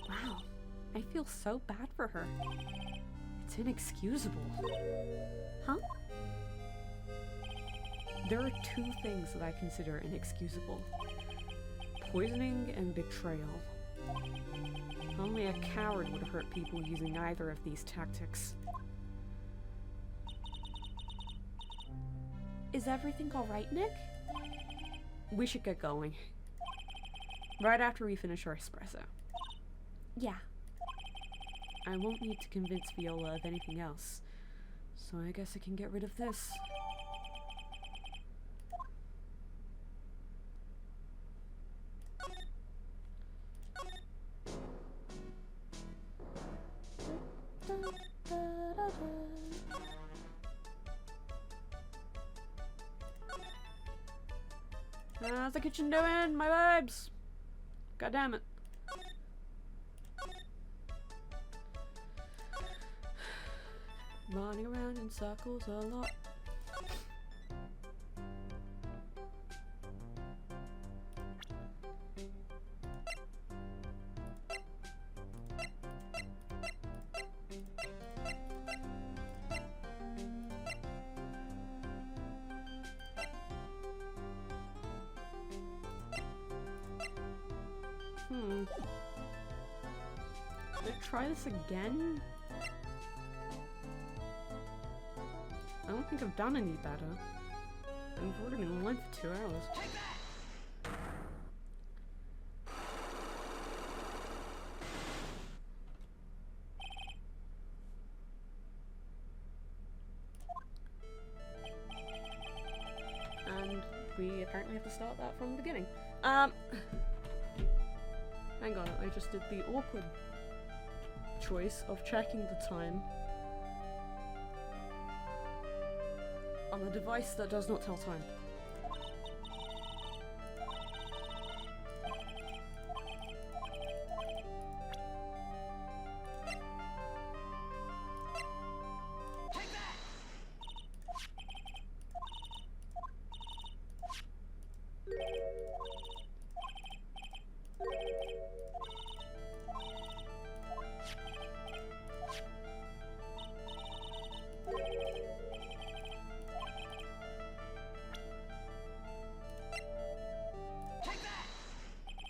Wow, I feel so bad for her. It's inexcusable. Huh? There are two things that I consider inexcusable. Poisoning and betrayal. Only a coward would hurt people using either of these tactics. Is everything alright, Nick? We should get going. Right after we finish our espresso. Yeah. I won't need to convince Viola of anything else, so I guess I can get rid of this. How's the kitchen doing, my babes? God damn it. Running around in circles a lot. Should I try this again? I don't think I've done any better. I've already been online for 2 hours. And we apparently have to start that from the beginning. Hang on, I just did the awkward choice of checking the time on a device that does not tell time.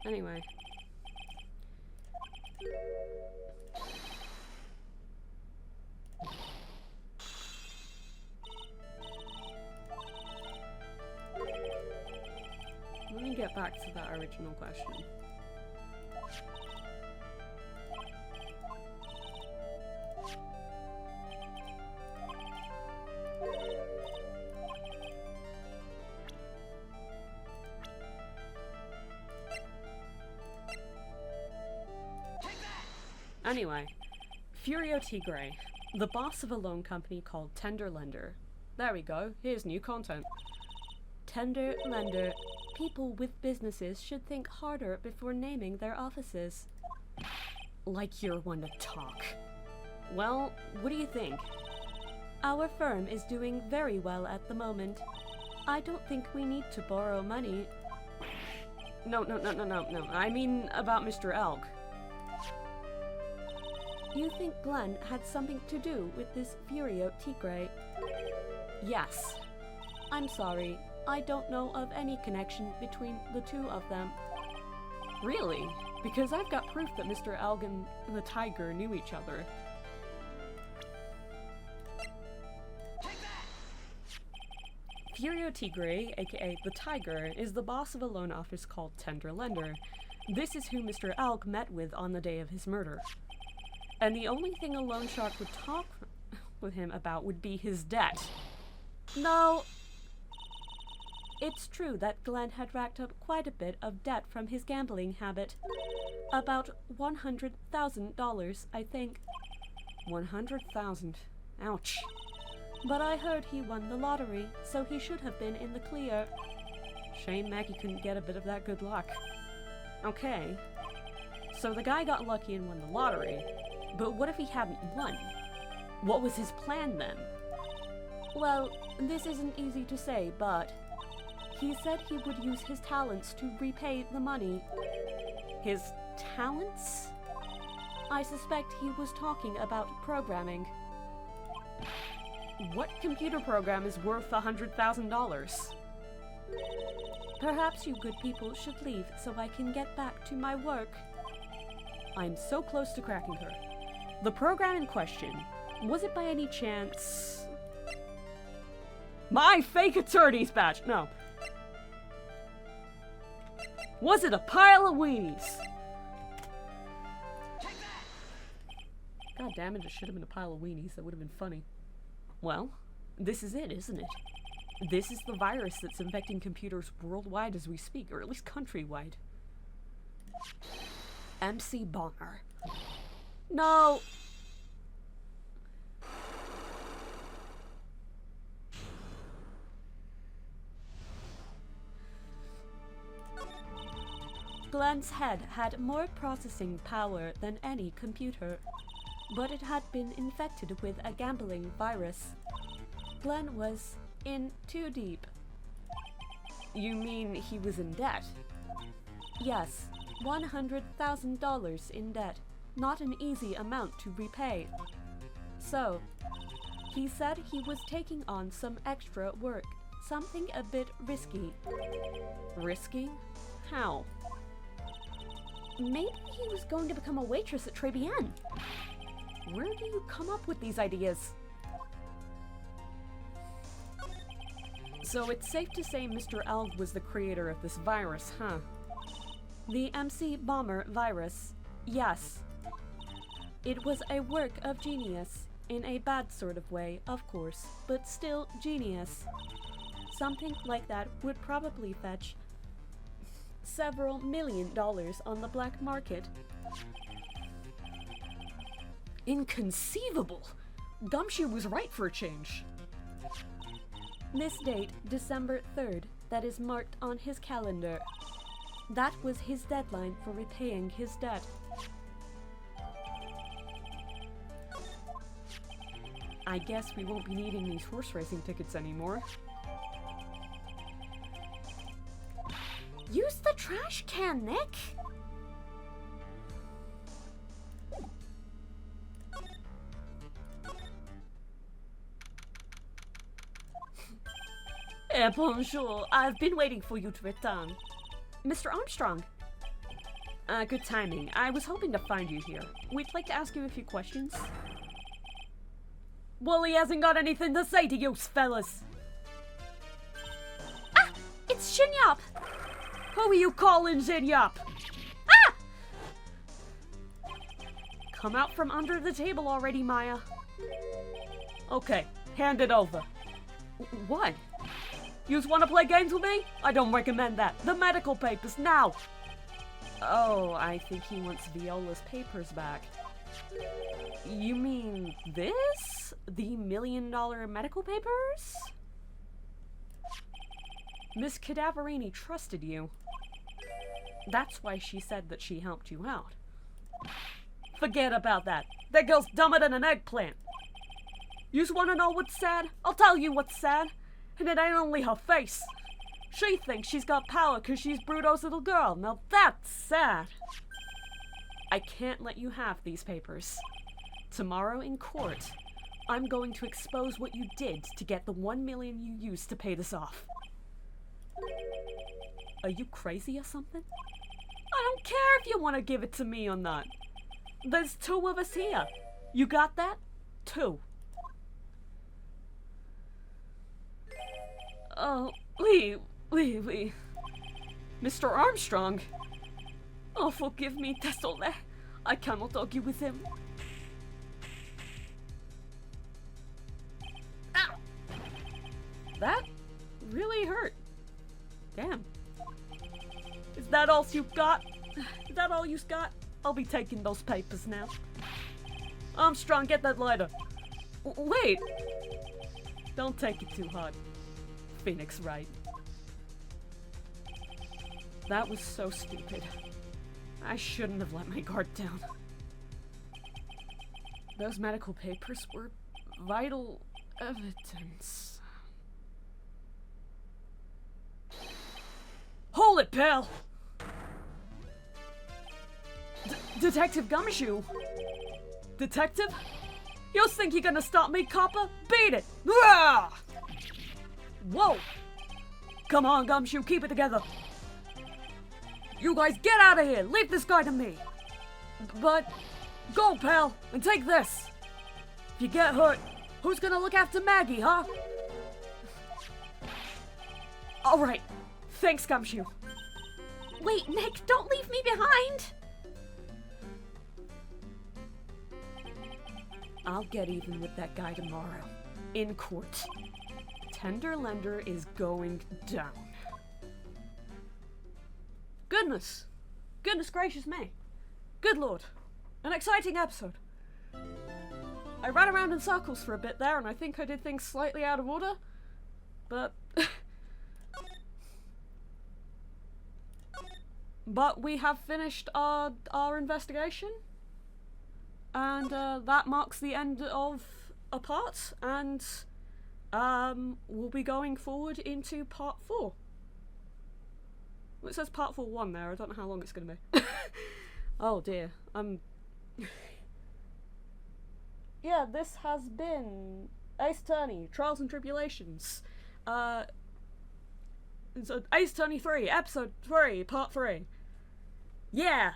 Anyway. Let me get back to that original question. Anyway, Furio Tigre, the boss of a loan company called Tender Lender. There we go, here's new content. Tender Lender. People with businesses should think harder before naming their offices. Like you're one to talk. Well, what do you think? Our firm is doing very well at the moment. I don't think we need to borrow money. No. I mean about Mr. Elk. You think Glenn had something to do with this Furio Tigre? Yes. I'm sorry. I don't know of any connection between the two of them. Really? Because I've got proof that Mr. Elk and the Tiger knew each other. Furio Tigre, aka the Tiger, is the boss of a loan office called Tender Lender. This is who Mr. Elk met with on the day of his murder. And the only thing a loan shark would talk with him about would be his debt. No. It's true that Glenn had racked up quite a bit of debt from his gambling habit. About $100,000, I think. 100,000. Ouch. But I heard he won the lottery, so he should have been in the clear. Shame Maggie couldn't get a bit of that good luck. Okay. So the guy got lucky and won the lottery. But what if he hadn't won? What was his plan then? Well, this isn't easy to say, but he said he would use his talents to repay the money. His talents? I suspect he was talking about programming. What computer program is worth $100,000? Perhaps you good people should leave so I can get back to my work. I'm so close to cracking her. The program in question, was it by any chance... My fake attorney's badge! No. Was it a pile of weenies? God damn it, it should have been a pile of weenies. That would have been funny. Well, this is it, isn't it? This is the virus that's infecting computers worldwide as we speak, or at least countrywide. MC Bomber. No! Glenn's head had more processing power than any computer, but it had been infected with a gambling virus. Glenn was in too deep. You mean he was in debt? Yes, $100,000 in debt. Not an easy amount to repay. So, he said he was taking on some extra work, something a bit risky. Risky? How? Maybe he was going to become a waitress at Tribulations. Where do you come up with these ideas? So it's safe to say Mr. Elk was the creator of this virus, huh? The MC Bomber virus. Yes. It was a work of genius. In a bad sort of way, of course, but still genius. Something like that would probably fetch several $1 million on the black market. Inconceivable! Gumshoe was right for a change. This date, December 3rd, that is marked on his calendar. That was his deadline for repaying his debt. I guess we won't be needing these horse racing tickets anymore. Use the trash can, Nick! Bonjour, I've been waiting for you to return. Mr. Armstrong. Good timing. I was hoping to find you here. We'd like to ask you a few questions. Well, he hasn't got anything to say to you fellas. Ah! It's Shinyop! Who are you calling Zinyop? Ah! Come out from under the table already, Maya. Okay, hand it over. What? Yous want to play games with me? I don't recommend that. The medical papers, now! Oh, I think he wants Viola's papers back. You mean this? The $1 million medical papers? Miss Cadaverini trusted you. That's why she said that she helped you out. Forget about that. That girl's dumber than an eggplant. Yous wanna know what's sad? I'll tell you what's sad. And it ain't only her face. She thinks she's got power because she's Bruto's little girl. Now that's sad. I can't let you have these papers. Tomorrow in court, I'm going to expose what you did to get the $1 million you used to pay this off. Are you crazy or something? I don't care if you want to give it to me or not. There's 2 of us here. You got that? 2. Oh, Lee. Mr. Armstrong. Oh, forgive me, Désolé. I cannot argue with him. Ow! That really hurt. Damn. Is that all you got? Is that all you got? I'll be taking those papers now. Armstrong, get that lighter. Wait! Don't take it too hard. Phoenix Wright. That was so stupid. I shouldn't have let my guard down. Those medical papers were vital evidence. Hold it, pal! Detective Gumshoe! Detective? You think you're gonna stop me, copper? Beat it! Ah! Whoa! Come on, Gumshoe, keep it together. You guys get out of here! Leave this guy to me! But, go, pal, and take this! If you get hurt, who's gonna look after Maggie, huh? Alright, thanks, Gumshoe. Wait, Nick, don't leave me behind! I'll get even with that guy tomorrow. In court. Tender Lender is going down. Goodness gracious me. Good lord. An exciting episode. I ran around in circles for a bit there and I think I did things slightly out of order. But... but we have finished our investigation. And that marks the end of a part. And we'll be going forward into part 4. Well, it says part 4-1 there. I don't know how long it's going to be. Oh dear. Yeah, this has been Ace Attorney, Trials and Tribulations. It's Ace Attorney 3, Episode 3, Part 3. Yeah!